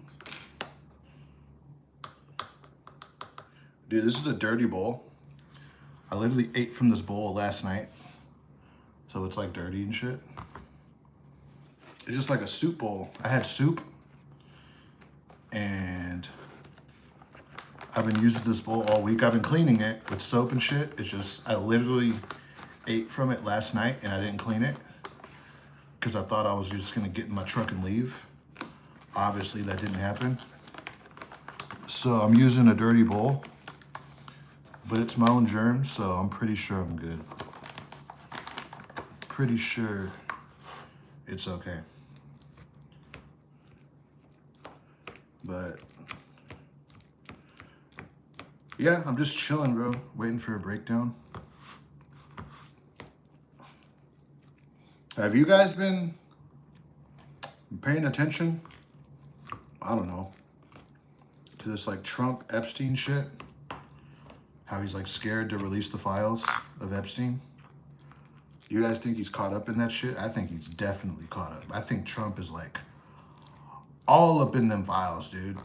Dude, this is a dirty bowl. I literally ate from this bowl last night. So it's like dirty and shit. It's just like a soup bowl. I had soup. And I've been using this bowl all week. I've been cleaning it with soap and shit. It's just, I literally ate from it last night and I didn't clean it because I thought I was just gonna get in my truck and leave. Obviously that didn't happen. So I'm using a dirty bowl, but it's my own germs, so I'm pretty sure I'm good. Pretty sure it's okay. But yeah, I'm just chilling, bro. Waiting for a breakdown. Have you guys been paying attention? I don't know. To this like Trump Epstein shit? How he's like scared to release the files of Epstein? You guys think he's caught up in that shit? I think he's definitely caught up. I think Trump is like all up in them files, dude.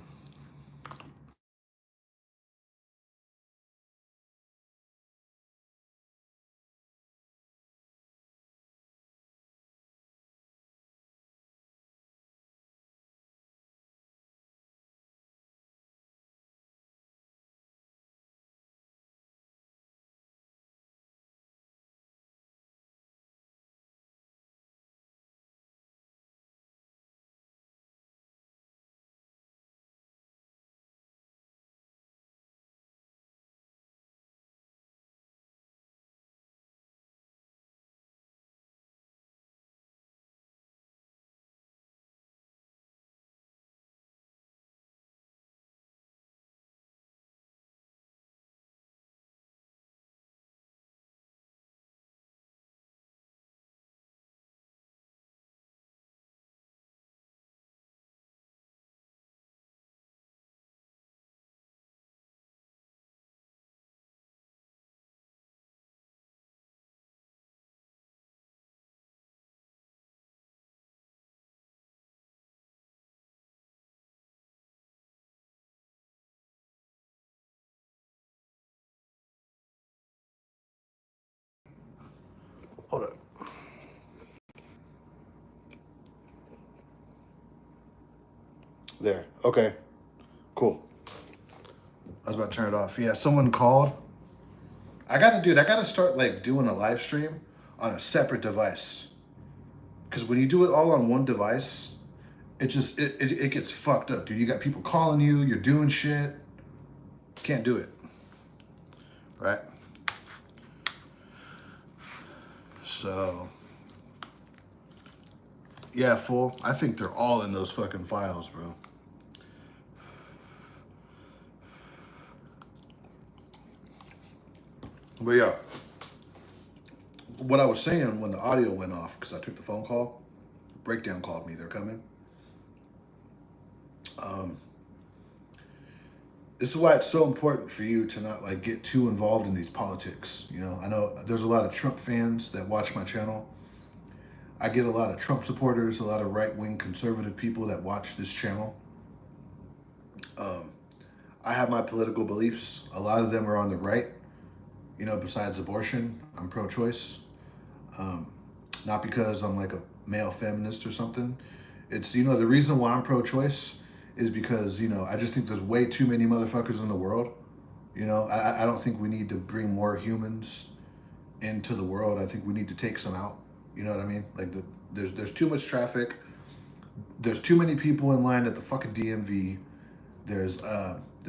Hold up. There. Okay. Cool. I was about to turn it off. Yeah, someone called. I gotta start like doing a live stream on a separate device. Cause when you do it all on one device, it just it gets fucked up, dude. You got people calling you, you're doing shit. Can't do it. Right? So Yeah, fool. I think they're all in those fucking files, bro. But yeah, what I was saying when the audio went off, because I took the phone call, Breakdown called me. They're coming. This is why it's so important for you to not like get too involved in these politics. You know, I know there's a lot of Trump fans that watch my channel. I get a lot of Trump supporters, a lot of right-wing conservative people that watch this channel. I have my political beliefs. A lot of them are on the right. You know, besides abortion, I'm pro-choice. Not because I'm like a male feminist or something. It's, you know, the reason why I'm pro-choice is because, you know, I just think there's way too many motherfuckers in the world. You know, I don't think we need to bring more humans into the world. I think we need to take some out. You know what I mean? Like, there's too much traffic. There's too many people in line at the fucking DMV. There's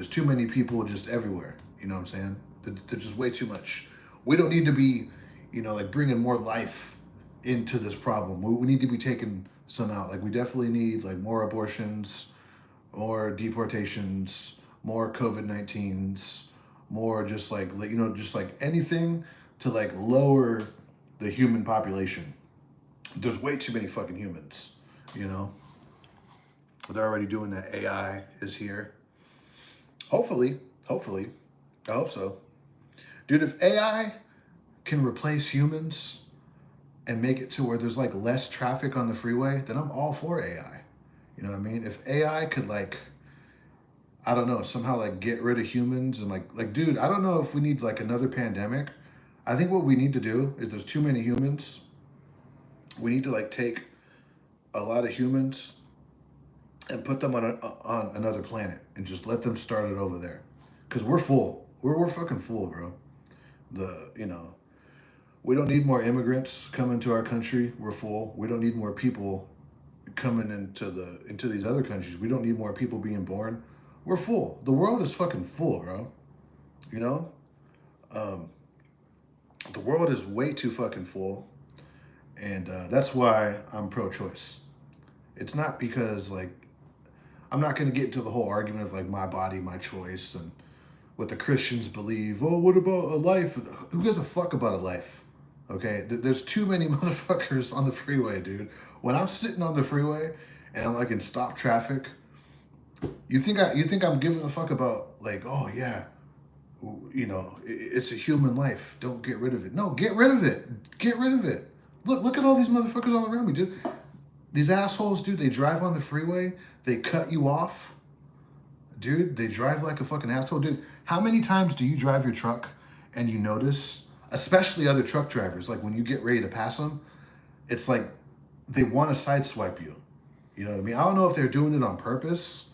too many people just everywhere. You know what I'm saying? There's just way too much. We don't need to be, you know, like bringing more life into this problem. We need to be taking some out. Like, we definitely need like more abortions, more deportations, more COVID-19s, more just like, you know, just like anything to like lower the human population. There's way too many fucking humans, you know? They're already doing that. AI is here. Hopefully, I hope so. Dude, if AI can replace humans and make it to where there's like less traffic on the freeway, then I'm all for AI. You know what I mean? If AI could like, I don't know, somehow like get rid of humans and like, dude, I don't know if we need like another pandemic. I think what we need to do is there's too many humans. We need to like take a lot of humans and put them on another planet and just let them start it over there. Cause we're full. We're fucking full, bro. You know, we don't need more immigrants coming to our country. We're full. We don't need more people coming into these other countries. We don't need more people being born. We're full. The world is fucking full, bro. You know? The world is way too fucking full. And that's why I'm pro-choice. It's not because, like, I'm not going to get into the whole argument of, like, my body, my choice, and what the Christians believe. Oh, what about a life? Who gives a fuck about a life? Okay? There's too many motherfuckers on the freeway, dude. When I'm sitting on the freeway and I'm, like, in stop traffic, you think I'm giving a fuck about, like, oh, yeah, you know, it's a human life. Don't get rid of it. No, get rid of it. Get rid of it. Look at all these motherfuckers all around me, dude. These assholes, dude, they drive on the freeway. They cut you off. Dude, they drive like a fucking asshole. Dude, how many times do you drive your truck and you notice, especially other truck drivers, like when you get ready to pass them, it's like they want to sideswipe you. You know what I mean? I don't know if they're doing it on purpose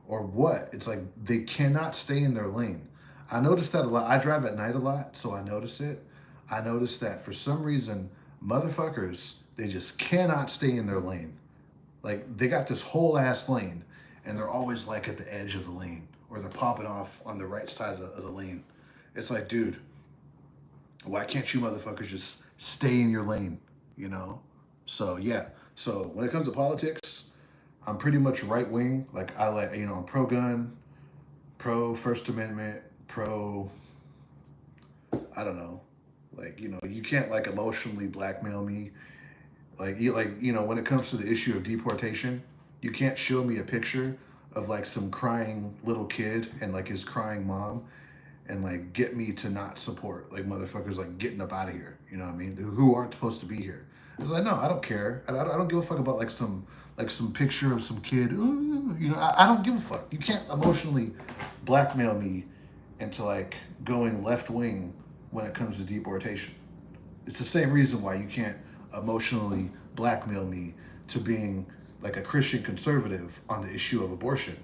or what. It's like they cannot stay in their lane. I noticed that a lot. I drive at night a lot, so I notice it. I noticed that for some reason, motherfuckers, they just cannot stay in their lane. Like, they got this whole ass lane, and they're always like at the edge of the lane, or they're popping off on the right side of the lane. It's like, dude, why can't you motherfuckers just stay in your lane, you know? So, yeah. So, when it comes to politics, I'm pretty much right-wing. Like, you know, I'm pro-gun, pro-First Amendment, I don't know. Like, you know, you can't, like, emotionally blackmail me. Like, you know, when it comes to the issue of deportation, you can't show me a picture of, like, some crying little kid and, like, his crying mom and, like, get me to not support, like, motherfuckers, like, getting up out of here. You know what I mean? Who aren't supposed to be here. It's like, no, I don't care. I don't give a fuck about, like, some picture of some kid. Ooh, you know, I don't give a fuck. You can't emotionally blackmail me into, like, going left-wing when it comes to deportation. It's the same reason why you can't emotionally blackmail me to being like a Christian conservative on the issue of abortion.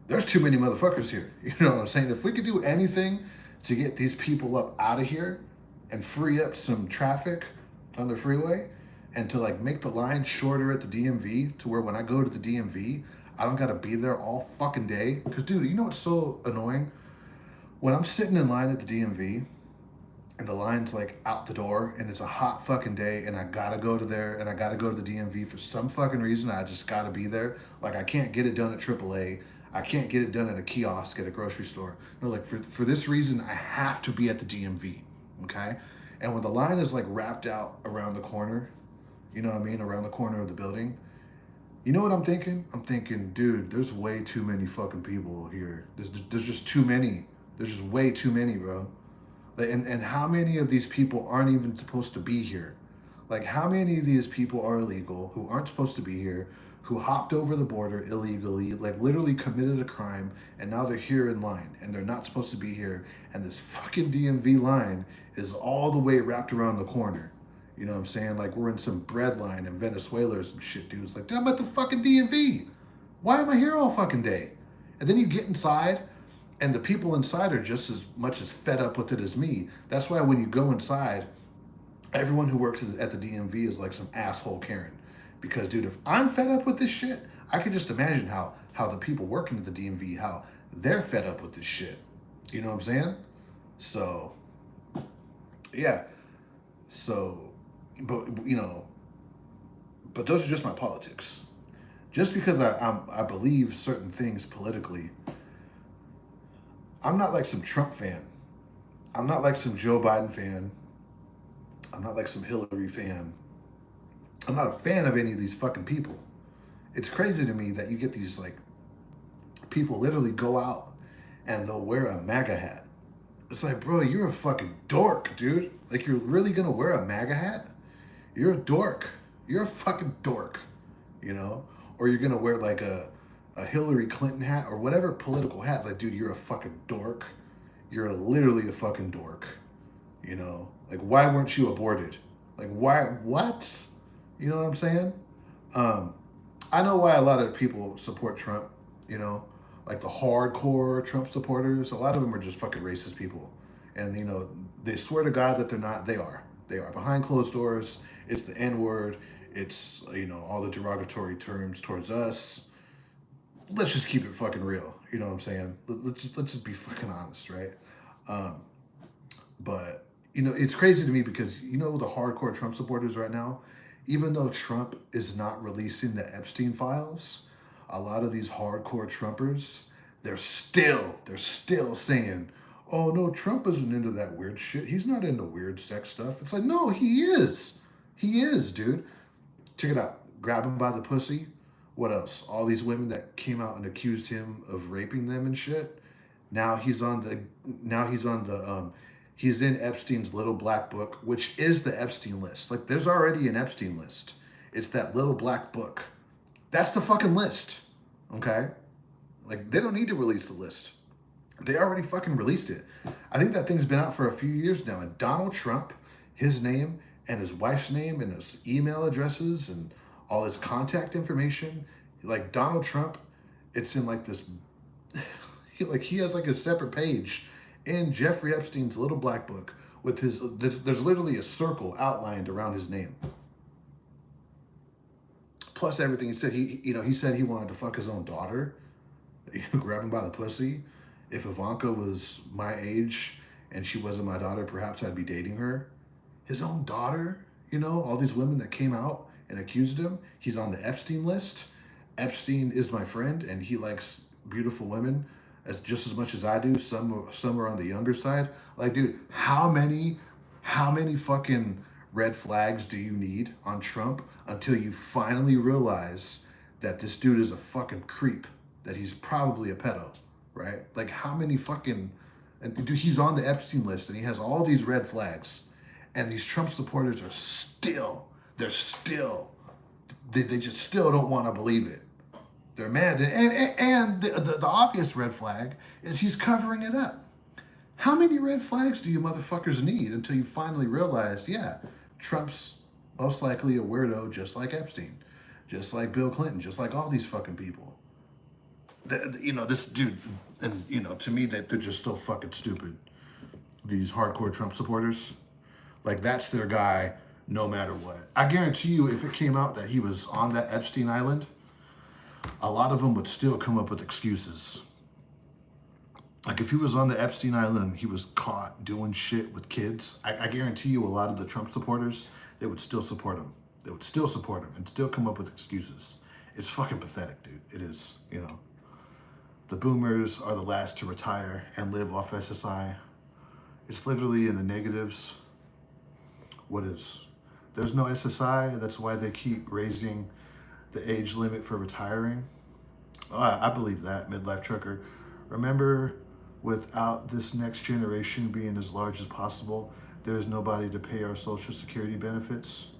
There's too many motherfuckers here. You know what I'm saying? If we could do anything to get these people up out of here and free up some traffic on the freeway and to like make the line shorter at the DMV to where when I go to the DMV, I don't gotta be there all fucking day. Cause dude, you know what's so annoying? When I'm sitting in line at the DMV and the line's like out the door, and it's a hot fucking day, and I gotta go to there, and I gotta go to the DMV for some fucking reason. I just gotta be there. Like, I can't get it done at AAA. I can't get it done at a kiosk at a grocery store. No, like for this reason, I have to be at the DMV. Okay, and when the line is like wrapped out around the corner, you know what I mean, around the corner of the building. You know what I'm thinking? I'm thinking, dude, there's way too many fucking people here. There's just too many. There's just way too many, bro. Like, and how many of these people aren't even supposed to be here? Like, how many of these people are illegal, who aren't supposed to be here, who hopped over the border illegally, like literally committed a crime, and now they're here in line, and they're not supposed to be here, and this fucking DMV line is all the way wrapped around the corner. You know what I'm saying? Like, we're in some bread line in Venezuela or some shit, dude. It's like, dude, I'm at the fucking DMV. Why am I here all fucking day? And then you get inside, and the people inside are just as much as fed up with it as me. That's why when you go inside, everyone who works at the DMV is like some asshole Karen. Because, dude, if I'm fed up with this shit, I could just imagine how the people working at the DMV, how they're fed up with this shit. You know what I'm saying? So, yeah. So, but, you know, but those are just my politics. Just because I believe certain things politically, I'm not like some Trump fan. I'm not like some Joe Biden fan. I'm not like some Hillary fan. I'm not a fan of any of these fucking people. It's crazy to me that you get these like people literally go out and they'll wear a MAGA hat. It's like, bro, you're a fucking dork, dude. Like, you're really gonna wear a MAGA hat? You're a dork. You're a fucking dork, you know? Or you're gonna wear like a Hillary Clinton hat or whatever political hat. Like, dude, you're a fucking dork. You're literally a fucking dork, you know? Like, why weren't you aborted? Like, why, what? You know what I'm saying? I know why a lot of people support Trump, you know? Like the hardcore Trump supporters, a lot of them are just fucking racist people. And, you know, they swear to God that they're not. They are. They are. Behind closed doors, it's the N-word. It's, you know, all the derogatory terms towards us. Let's just keep it fucking real. You know what I'm saying? Let's just be fucking honest, right? But, you know, it's crazy to me because, you know, the hardcore Trump supporters right now, even though Trump is not releasing the Epstein files, a lot of these hardcore Trumpers, they're still saying, oh no, Trump isn't into that weird shit. He's not into weird sex stuff. It's like, no, he is. He is, dude. Check it out. Grab him by the pussy. What else? All these women that came out and accused him of raping them and shit. He's in Epstein's little black book, which is the Epstein list. Like, there's already an Epstein list. It's that little black book. That's the fucking list, okay? Like, they don't need to release the list. They already fucking released it. I think that thing's been out for a few years now, and Donald Trump, his name and his wife's name and his email addresses and all his contact information, like Donald Trump, it's in like this, he has like a separate page in Jeffrey Epstein's little black book with his, there's literally a circle outlined around his name. Plus everything he said, he said he wanted to fuck his own daughter, grab him by the pussy. If Ivanka was my age and she wasn't my daughter, perhaps I'd be dating her. His own daughter, you know, all these women that came out and accused him. He's on the Epstein list. Epstein is my friend and he likes beautiful women as just as much as I do. Some are on the younger side. Like, dude, how many fucking red flags do you need on Trump until you finally realize that this dude is a fucking creep, that he's probably a pedo, right? Like, how many fucking, and dude, he's on the Epstein list and he has all these red flags, and these Trump supporters are they just still don't want to believe it. They're mad. And the obvious red flag is he's covering it up. How many red flags do you motherfuckers need until you finally realize, yeah, Trump's most likely a weirdo just like Epstein, just like Bill Clinton, just like all these fucking people. You know, this dude, and, you know, to me, that they're just so fucking stupid. These hardcore Trump supporters. Like, that's their guy no matter what. I guarantee you, if it came out that he was on that Epstein Island, a lot of them would still come up with excuses. Like if he was on the Epstein Island and he was caught doing shit with kids, I guarantee you a lot of the Trump supporters, they would still support him. They would still support him and still come up with excuses. It's fucking pathetic, dude. It is, you know. The boomers are the last to retire and live off SSI. It's literally in the negatives. What is? There's no SSI. That's why they keep raising the age limit for retiring. Oh, I believe that, Midlife Trucker. Remember, without this next generation being as large as possible, there's nobody to pay our Social Security benefits.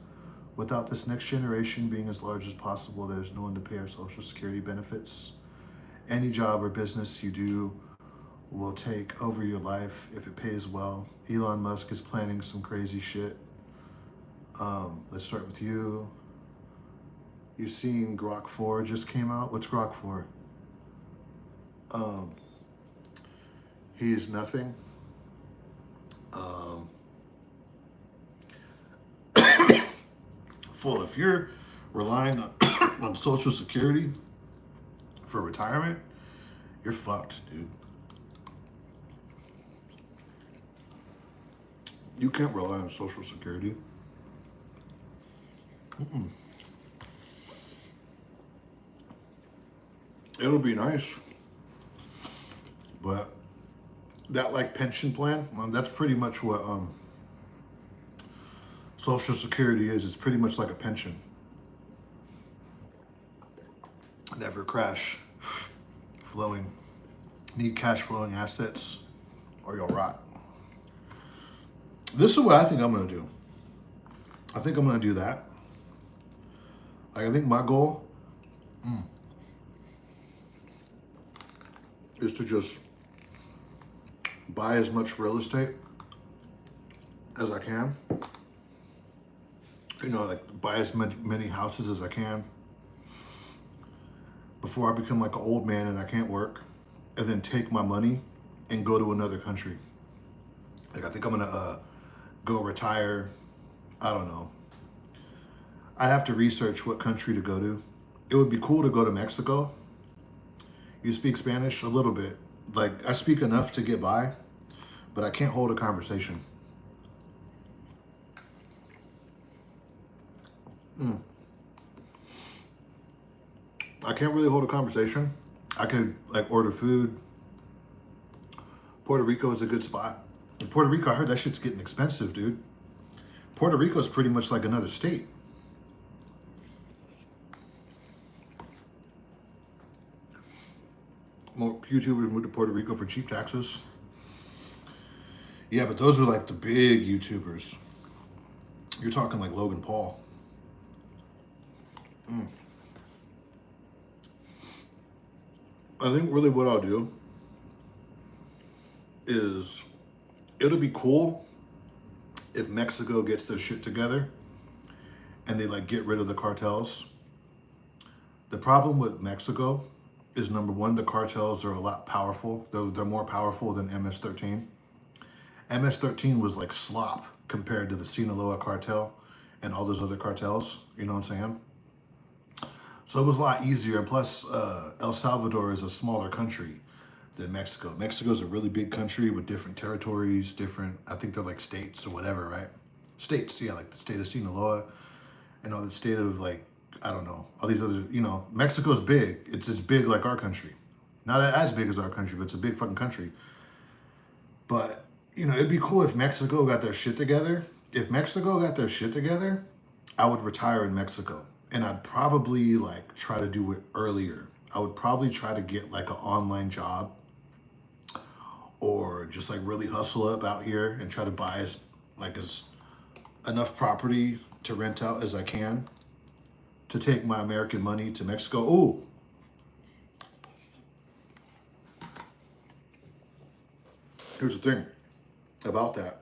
Without this next generation being as large as possible, there's no one to pay our Social Security benefits. Any job or business you do will take over your life if it pays well. Elon Musk is planning some crazy shit. Let's start with you. You've seen Grok 4 just came out. What's Grok 4? He's nothing. Full. If you're relying on Social Security for retirement, you're fucked, dude. You can't rely on Social Security. It'll be nice, but that like pension plan, that's pretty much what Social Security is. It's pretty much like a pension. Never crash flowing. Need cash flowing assets or you'll rot. This is what I think I'm gonna do. I think I'm gonna do that. Like, I think my goal is to just buy as much real estate as I can. You know, like buy as many houses as I can before I become like an old man and I can't work, and then take my money and go to another country. Like, I think I'm gonna go retire. I don't know. I'd have to research what country to go to. It would be cool to go to Mexico. You speak Spanish? A little bit. Like, I speak enough to get by, but I can't hold a conversation. I can't really hold a conversation. I could like order food. Puerto Rico is a good spot. In Puerto Rico, I heard that shit's getting expensive, dude. Puerto Rico is pretty much like another state. More YouTubers move to Puerto Rico for cheap taxes. Yeah, but those are like the big YouTubers. You're talking like Logan Paul. I think really what I'll do is, it'll be cool if Mexico gets their shit together and they like get rid of the cartels. The problem with Mexico is, number one, the cartels are a lot powerful. They're more powerful than MS-13. MS-13 was like slop compared to the Sinaloa cartel and all those other cartels. You know what I'm saying? So it was a lot easier. And plus, El Salvador is a smaller country than Mexico. Mexico's a really big country with different territories, different, I think they're like states or whatever, right? States, yeah, like the state of Sinaloa and all the state of like, I don't know, all these other, you know, Mexico's big. It's as big like our country. Not as big as our country, but it's a big fucking country. But, you know, it'd be cool if Mexico got their shit together. If Mexico got their shit together, I would retire in Mexico. And I'd probably like try to do it earlier. I would probably try to get like an online job or just like really hustle up out here and try to buy as enough property to rent out as I can to take my American money to Mexico. Ooh. Here's the thing about that.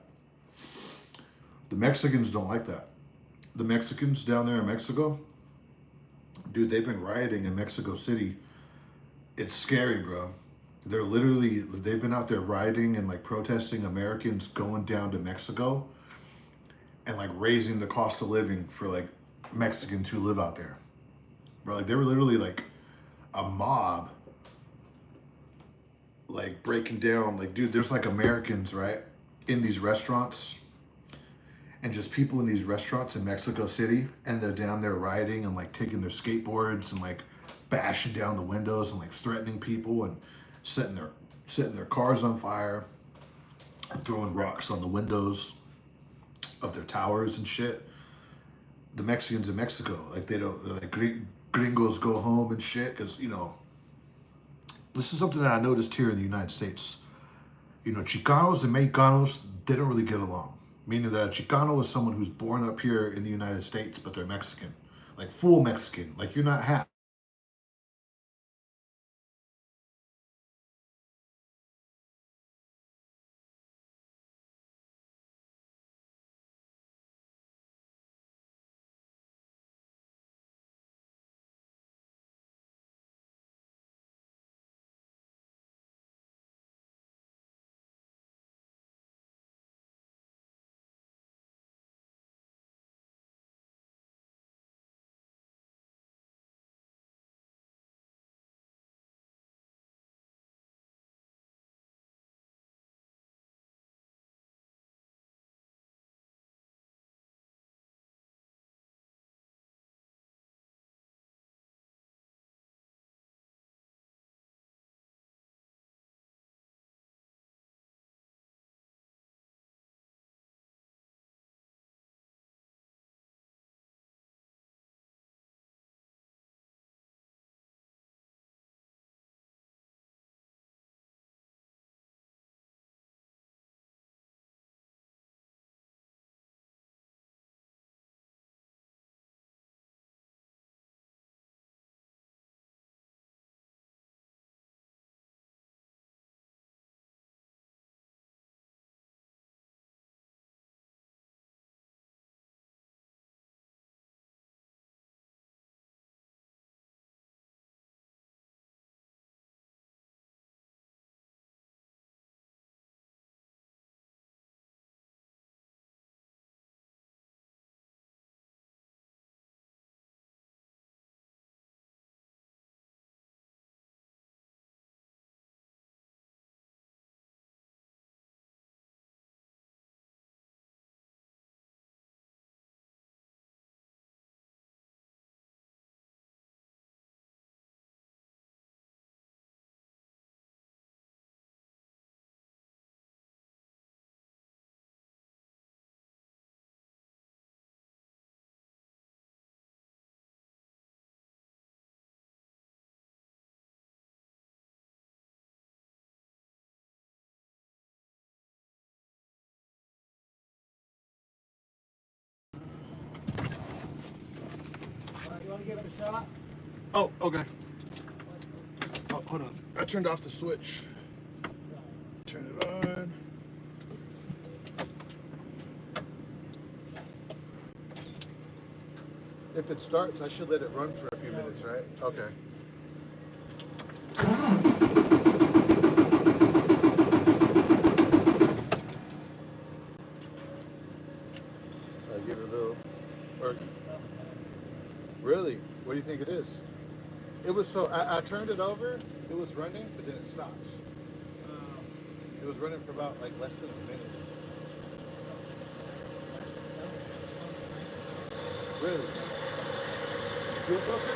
The Mexicans don't like that. The Mexicans down there in Mexico, dude, they've been rioting in Mexico City. It's scary, bro. They've been out there rioting and like protesting Americans going down to Mexico and like raising the cost of living for like Mexicans who live out there. Bro, like they were literally like a mob like breaking down, like, dude, there's like Americans, right, in these restaurants, and just people in these restaurants in Mexico City, and they're down there riding and like taking their skateboards and like bashing down the windows and like threatening people and setting their cars on fire, throwing rocks on the windows of their towers and shit. The Mexicans in Mexico, like they don't, like gringos go home and shit, because this is something that I noticed here in the United States. Chicanos and Mexicanos, they don't really get along. Meaning that a Chicano is someone who's born up here in the United States, but they're Mexican. Like full Mexican. Like you're not half. You want to give it a shot? Oh, okay. Oh, hold on. I turned off the switch. Turn it on. If it starts, I should let it run for a few minutes, right? Okay. Give it a little. Or, really? What do you think it is? It was so. I turned it over. It was running, but then it stopped. It was running for about like less than a minute. Really? Fuel filter?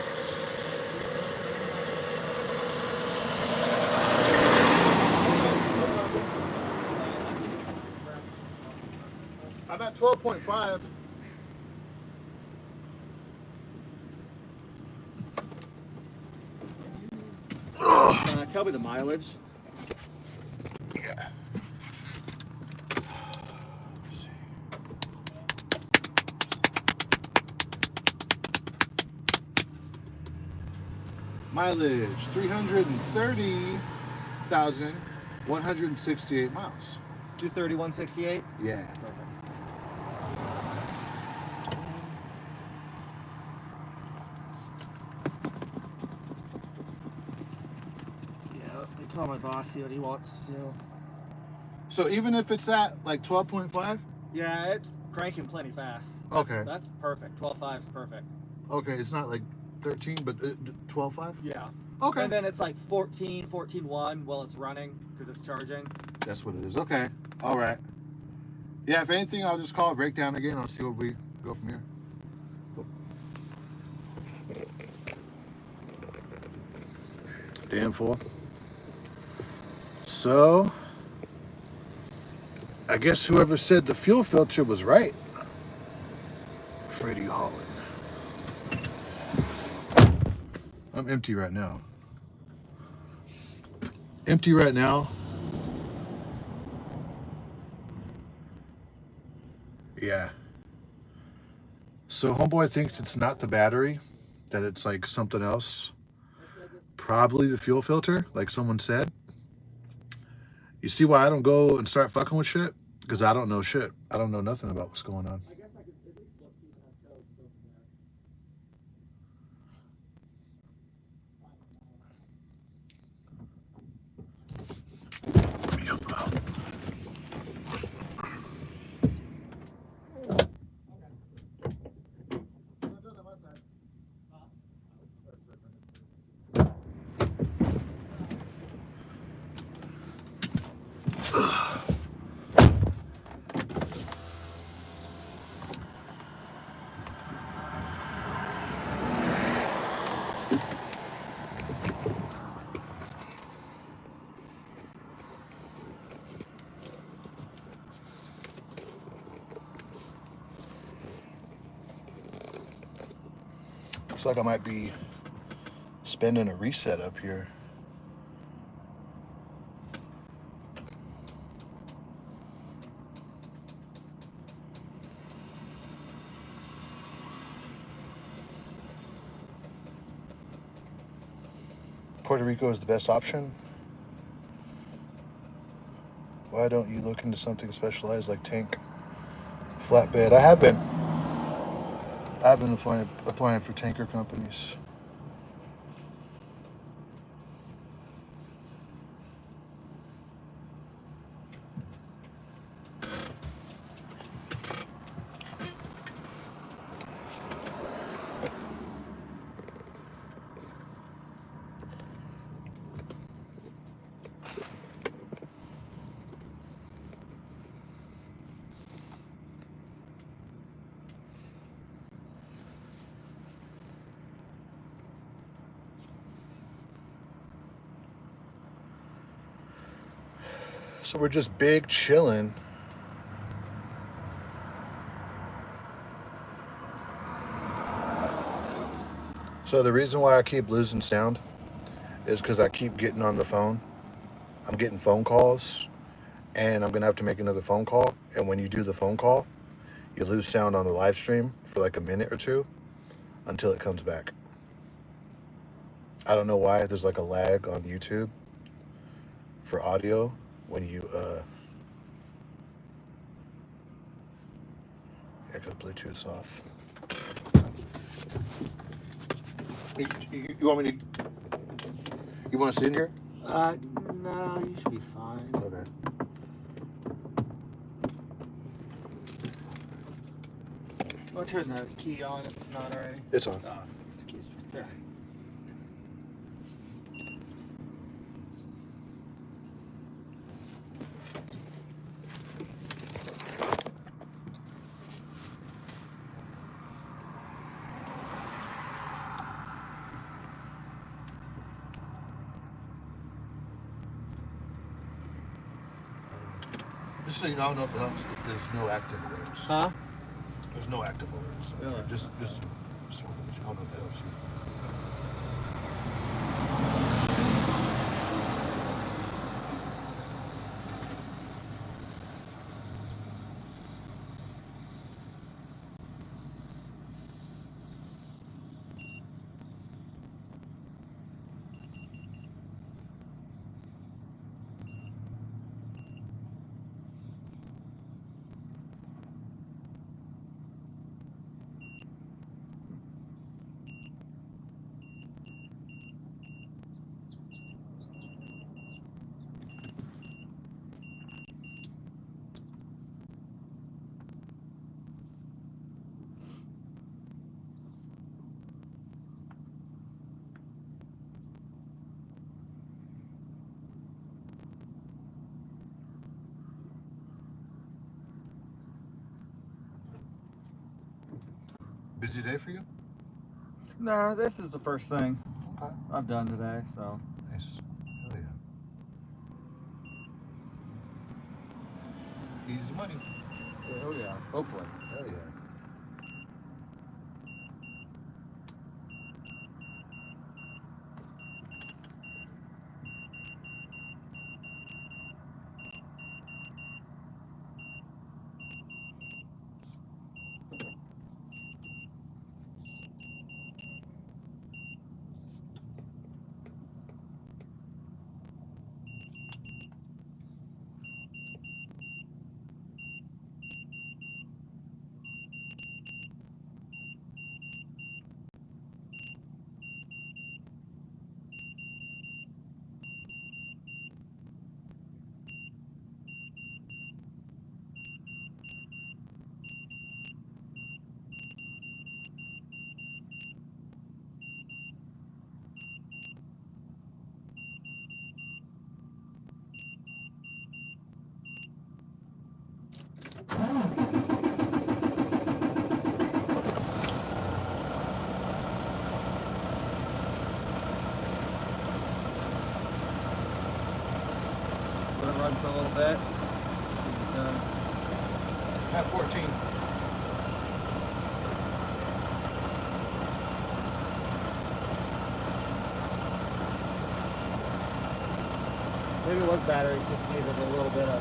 I'm at 12.5. Tell me the mileage. Yeah. Mileage 330,168 miles. 230, 168. Yeah. Perfect. Yeah, I call my boss, see what he wants to do. So even if it's at like 12.5? Yeah, it's cranking plenty fast. Okay. That's perfect. 12.5 is perfect. Okay, it's not like 13, but 12.5? Yeah. Okay. And then it's like 14.1 while it's running because it's charging. That's what it is. Okay. All right. Yeah, if anything, I'll just call it breakdown again. I'll see where we go from here. Damn full. So, I guess whoever said the fuel filter was right. Freddie Holland. I'm empty right now. Empty right now. Yeah. So homeboy thinks it's not the battery, that it's like something else. Probably the fuel filter, like someone said. You see why I don't go and start fucking with shit? Because I don't know shit. I don't know nothing about what's going on. Looks like I might be spending a reset up here. Puerto Rico is the best option. Why don't you look into something specialized like tank flatbed? I have been. I've been applying for tanker companies. So we're just big chilling. So the reason why I keep losing sound is because I keep getting on the phone. I'm getting phone calls, and I'm gonna have to make another phone call. And when you do the phone call, you lose sound on the live stream for like a minute or two until it comes back. I don't know why there's like a lag on YouTube for audio when you I got Bluetooth's off. You want me to? You want to sit in here? No, you should be fine. Okay. I'll turn the key on if it's not already. It's on. Oh, the key's right there. Just so you know, I don't know if it helps. There's no active alerts. Huh? There's no active alerts. Really? Just wanted to let you. I don't know if that helps you. busy day for you? Nah, this is the first thing Okay. I've done today, so. Nice. Hell yeah. Easy money. Oh yeah, hopefully. Hell yeah. Let it run for a little bit. See what it does. At 14. Maybe it was battery, just needed a little bit of.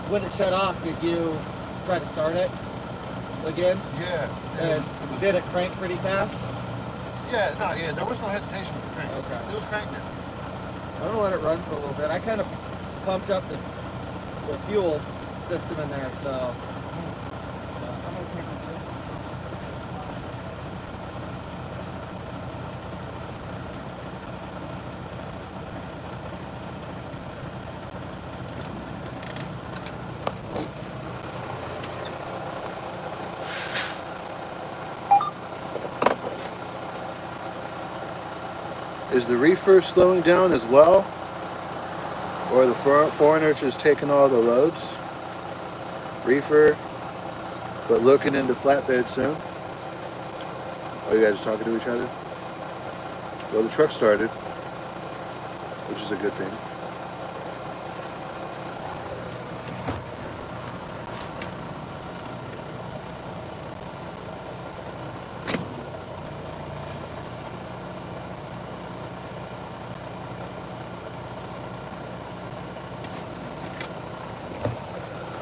When it shut off, did you try to start it again? Yeah. And did it crank pretty fast? Yeah, no, yeah, there was no hesitation with the crank. Okay. It was cranking. I'm gonna let it run for a little bit. I kind of pumped up the fuel system in there, so. I'm gonna take it. Is the reefer slowing down as well? Or the foreigners just taking all the loads? Reefer, but looking into flatbed soon? Are you guys talking to each other? Well, the truck started, which is a good thing.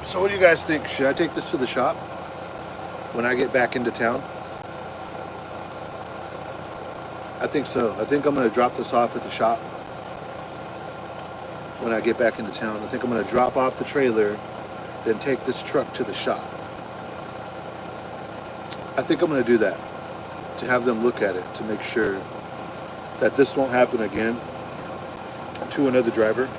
So what do you guys think? Should I take this to the shop when I get back into town? I think so. I think I'm going to drop this off at the shop when I get back into town. I think I'm going to drop off the trailer, then take this truck to the shop. I think I'm going to do that, to have them look at it, to make sure that this won't happen again to another driver.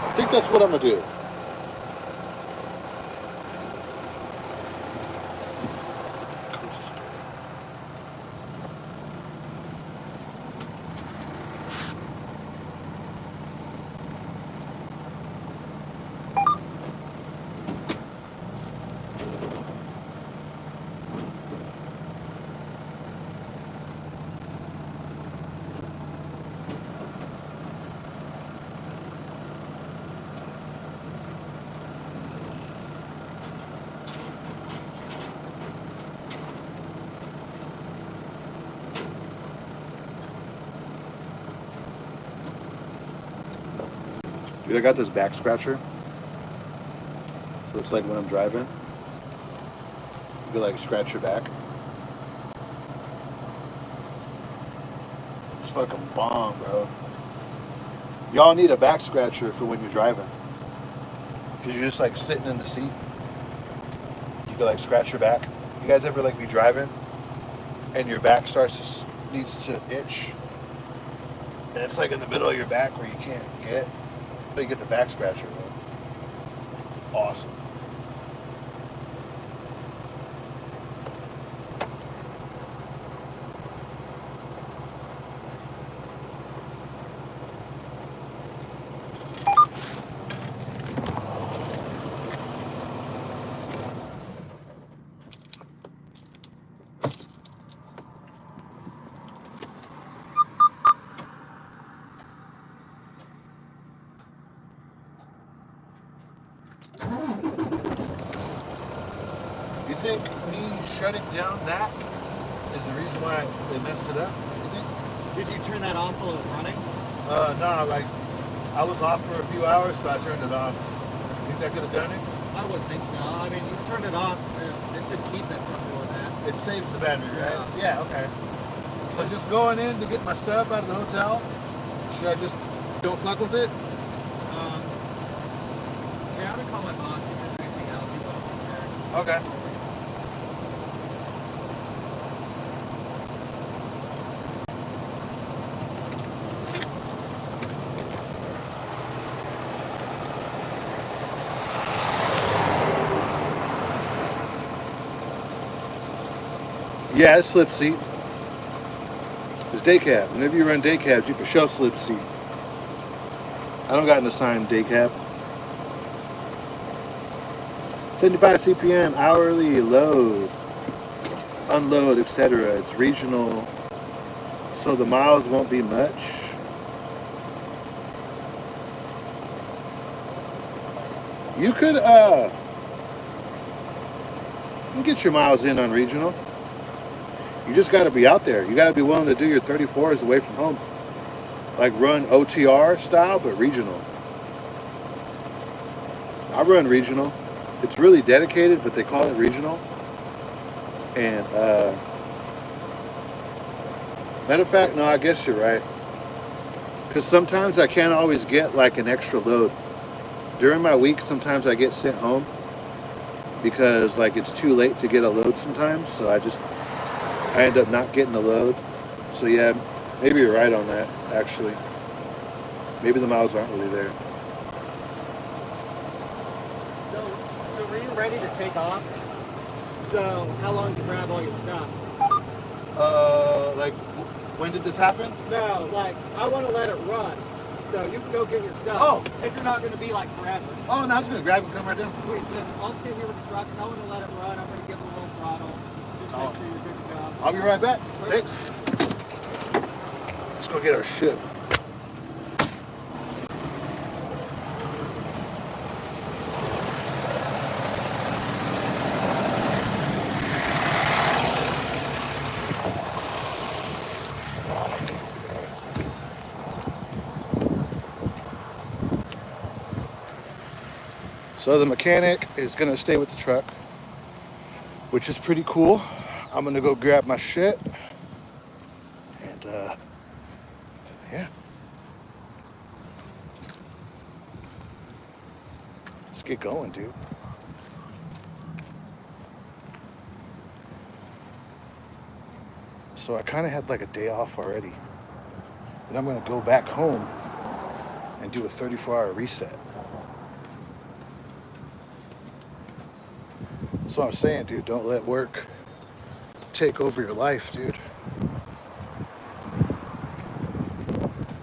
I think that's what I'm gonna do. Dude, I got this back scratcher. So it's like when I'm driving, you can like scratch your back. It's fucking bomb, bro. Y'all need a back scratcher for when you're driving. Cause you're just like sitting in the seat. You can like scratch your back. You guys ever like be driving and your back needs to itch? And it's like in the middle of your back where you can't get. But you get the back scratcher, man. Awesome. think me shutting down that is the reason why they messed it up? You think? Did you turn that off while it was running? No, like I was off for a few hours, so I turned it off. Think that could have done it? I wouldn't think so. I mean, you turn it off, it should keep it from doing that. It saves the battery, right? Yeah. Yeah, okay. So just going in to get my stuff out of the hotel, should I just don't fuck with it? Yeah, I'm gonna call my boss if there's anything else he wants to check. Okay. Yeah, it's slip seat. It's day cab. Whenever you run day cabs, you for sure slip seat. I don't got an assigned day cab. 75 CPM, hourly, load, unload, etc. It's regional, so the miles won't be much. You could you can get your miles in on regional. You just got to be out there. You got to be willing to do your 34s away from home. Like run OTR style, but regional. I run regional. It's really dedicated, but they call it regional. And matter of fact, no, I guess you're right. Because sometimes I can't always get like an extra load. During my week, sometimes I get sent home because like it's too late to get a load sometimes. So I end up not getting a load. So yeah, maybe you're right on that, actually. Maybe the miles aren't really there. So were you ready to take off? So how long to grab all your stuff? Like, when did this happen? No, like, I want to let it run. So you can go get your stuff. Oh. If you're not going to be like forever. Oh, no, I'm just going to grab it and come right down. Sweet, then I'll stay here with the truck because I want to let it run. I'm going to give it a little throttle. Just make sure you're good to go. I'll be right back. Thanks. Let's go get our shit. So the mechanic is gonna stay with the truck, which is pretty cool. I'm gonna go grab my shit and yeah. Let's get going, dude. So I kind of had like a day off already. And I'm gonna go back home and do a 34-hour reset. That's what I'm saying, dude. Don't let work take over your life, dude.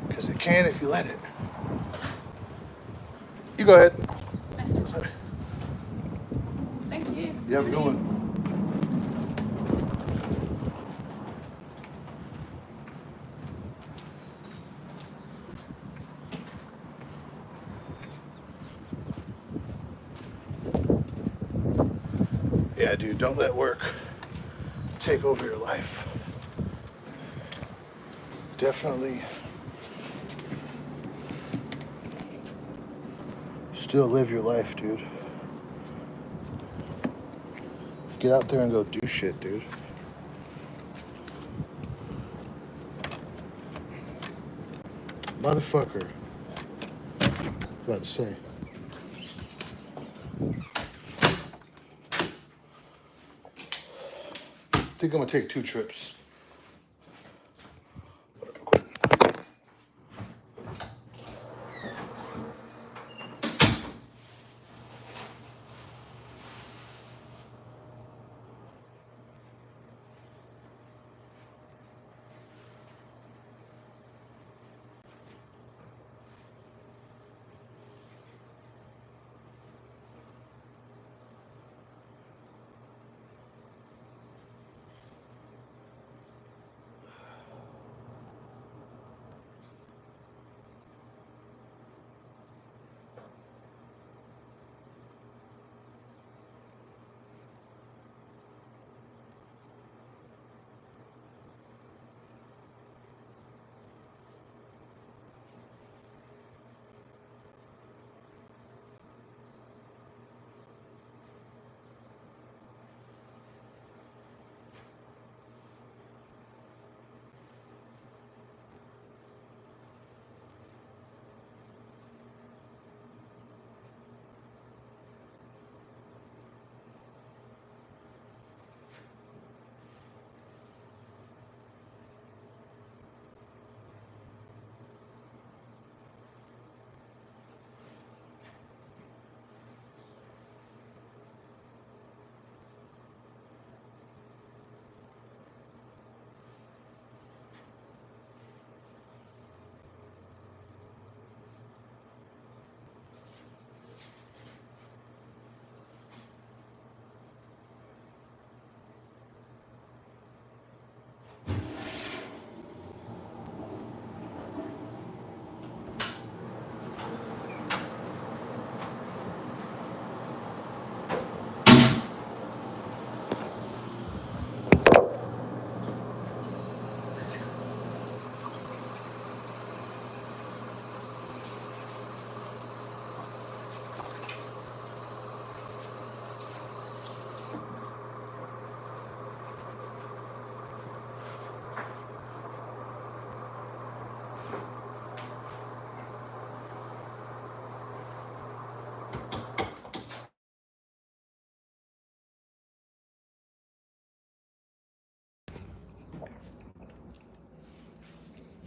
Because it can if you let it. You go ahead. Thank you. You have a good one. Yeah, dude, don't let work take over your life. Definitely still live your life, dude. Get out there and go do shit, dude. Motherfucker. About to say. I think I'm gonna take 2 trips.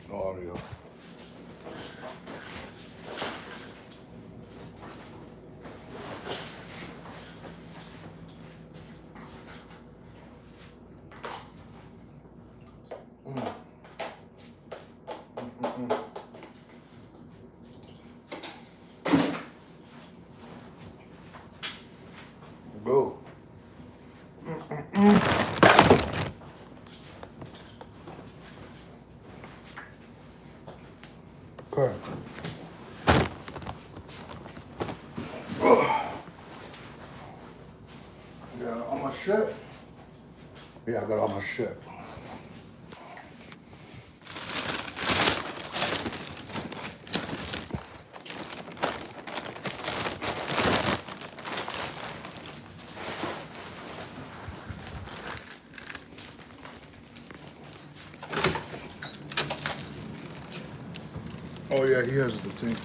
No audio. Go. Okay. Yeah, all my shit. Yeah, I got all my shit. Oh yeah, he has the thing.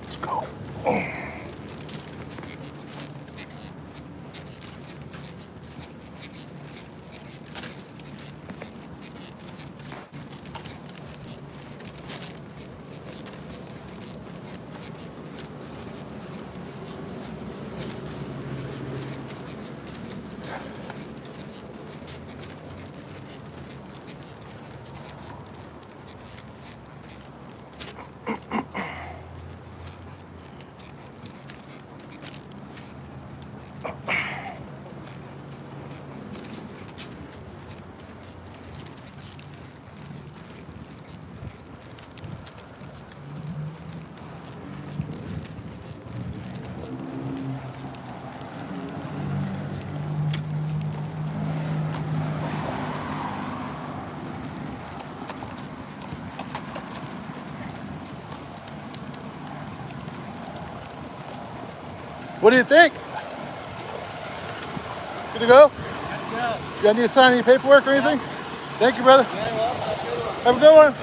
Let's go. What do you think? Good to go? Yeah. You need to sign any paperwork or anything? Thank you, brother. Very well. Have a good one.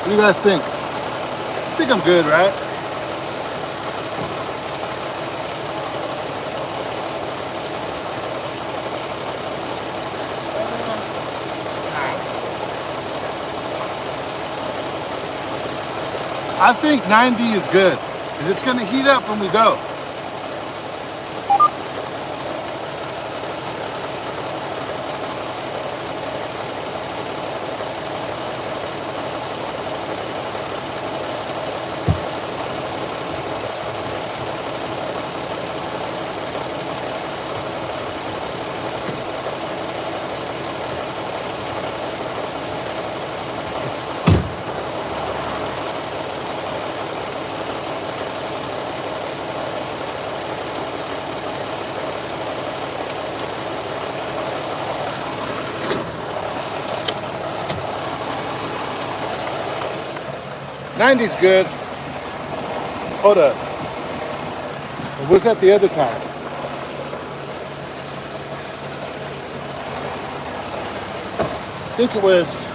What do you guys think? I think I'm good, right? I think 90 is good because it's going to heat up when we go. '90's good. Hold up. Was that the other time? I think it was.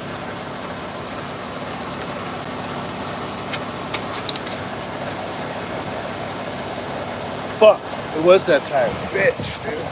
Fuck. It was that tire. Bitch, dude.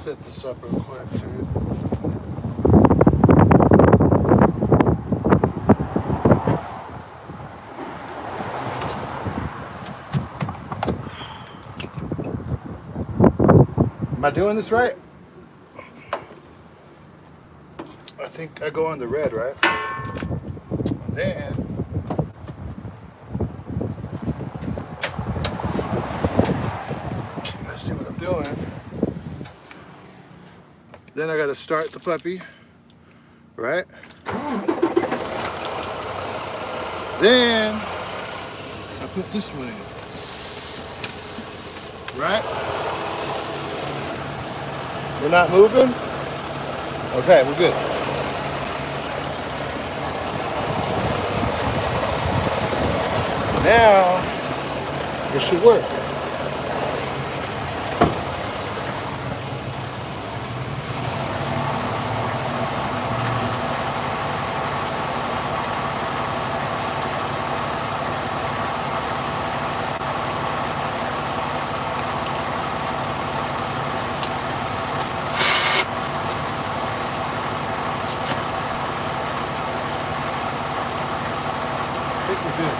Set this up real quick, dude. Am I doing this right? I think I go on the red, right? And then let's see what I'm doing. Then I gotta start the puppy, right? Then I put this one in, right? We're not moving? Okay, we're good. Now, it should work. I think we're good.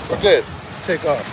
We're good. Let's take off.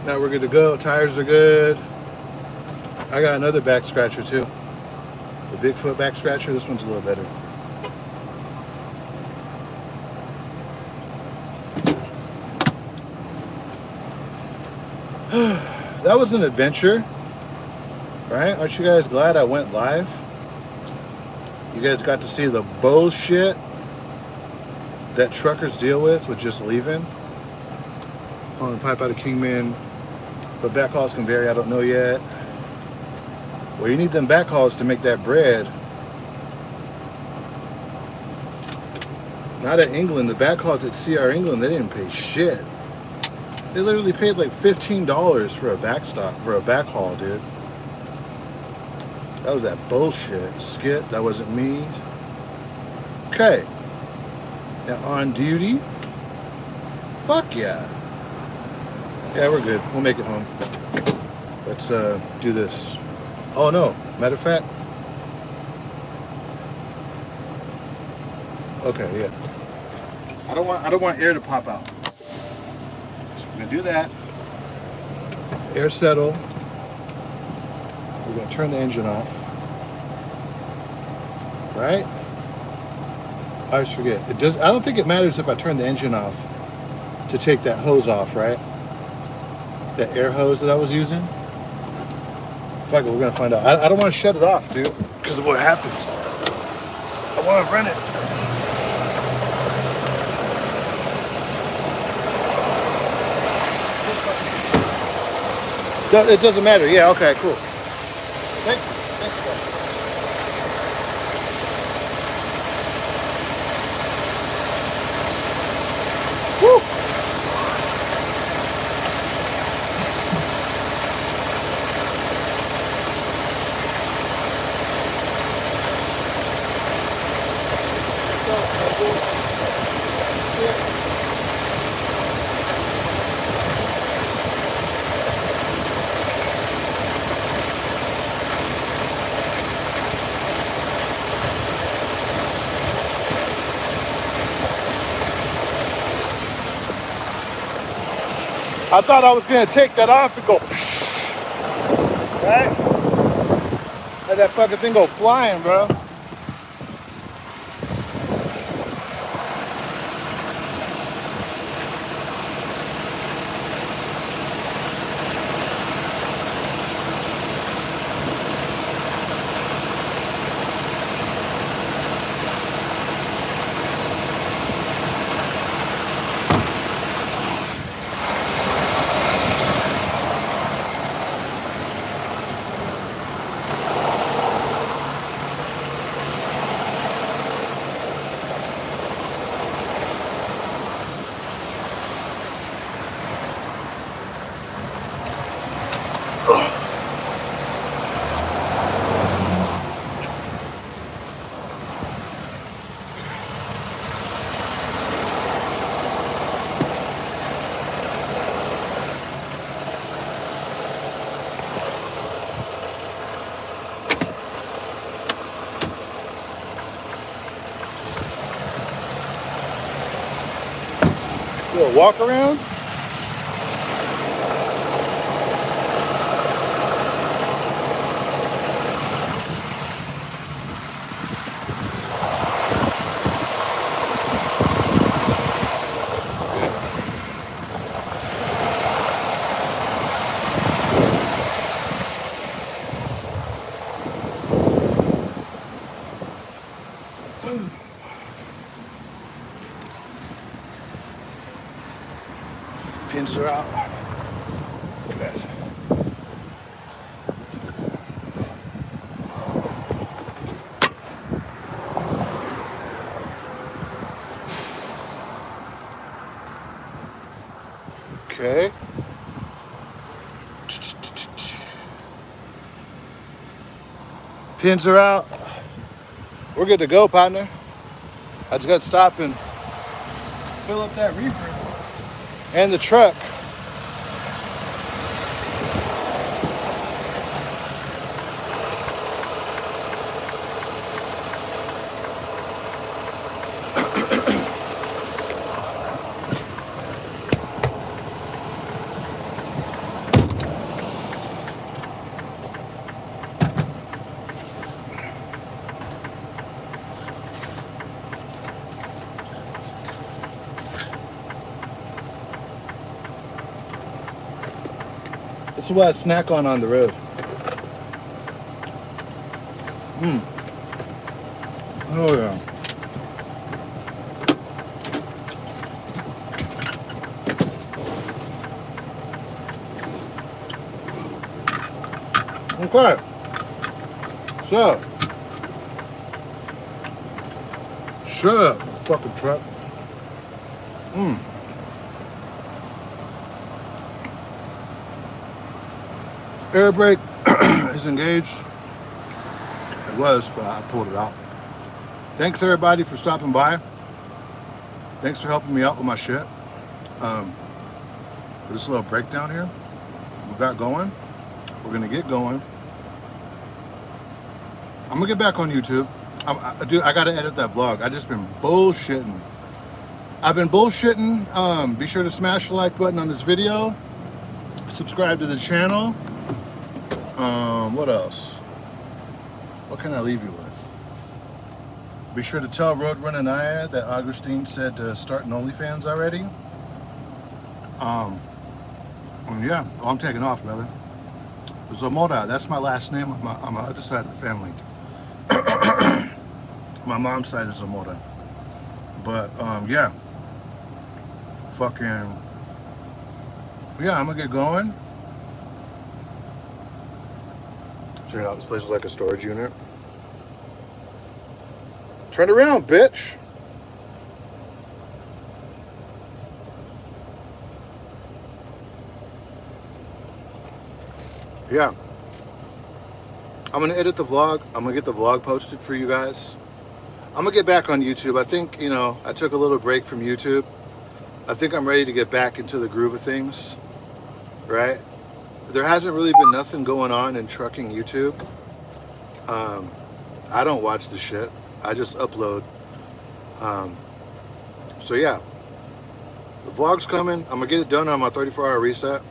Now we're good to go. Tires are good. I got another back scratcher too. The Bigfoot back scratcher. This one's a little better. That was an adventure, right? Aren't you guys glad I went live? You guys got to see the bullshit that truckers deal with just leaving. Hauling pipe out of Kingman. But backhauls can vary, I don't know yet. Well, you need them backhauls to make that bread. Not at England. The backhauls at CR England, they didn't pay shit. They literally paid like $15 for a backstop, for a backhaul, dude. That was that bullshit. Skit, that wasn't me. Okay. Now on duty. Fuck yeah. Yeah, we're good. We'll make it home. Let's do this. Oh no, matter of fact. Okay, yeah. I don't want air to pop out. So we're gonna do that. Air settle. We're gonna turn the engine off. Right? I always forget. It does. I don't think it matters if I turn the engine off to take that hose off, right? That air hose that I was using. Fuck it, we're gonna find out. I don't want to shut it off, dude, because of what happened. I want to run it. It doesn't matter. Yeah. Okay. Cool. Thanks. Woo. I thought I was gonna take that off and go, right? Let that fucking thing go flying, bro. Little walk around. Pins are out. Good. Okay. Pins are out. We're good to go, partner. I just got to stop and fill up that reefer and the truck. This is what I snack on the road. Oh yeah. Okay. So, shut up, fucking truck. Air brake is engaged. It was, but I pulled it out. Thanks everybody for stopping by. Thanks for helping me out with my shit. This little breakdown here we got going. We're gonna get going. I'm gonna get back on YouTube. Dude, I gotta edit that vlog. I just been bullshitting. I've been bullshitting. Be sure to smash the like button on this video. Subscribe to the channel. What else? What can I leave you with? Be sure to tell Roadrunner and I that Augustine said to start an OnlyFans already. Yeah, I'm taking off, brother. Zamora, that's my last name on my other side of the family. My mom's side is Zamora. But, yeah. Fucking, yeah, I'm gonna get going. Check it out, this place is like a storage unit. Turn around, bitch. Yeah. I'm gonna edit the vlog. I'm gonna get the vlog posted for you guys. I'm gonna get back on YouTube. I think, you know, I took a little break from YouTube. I think I'm ready to get back into the groove of things, right? There hasn't really been nothing going on in trucking YouTube. I don't watch the shit. I just upload. So yeah, the vlog's coming. I'm gonna get it done on my 34-hour reset.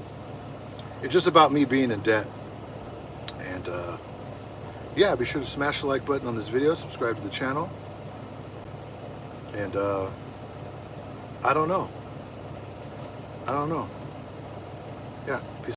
It's just about me being in debt. And yeah, be sure to smash the like button on this video, subscribe to the channel. And I don't know. Yeah.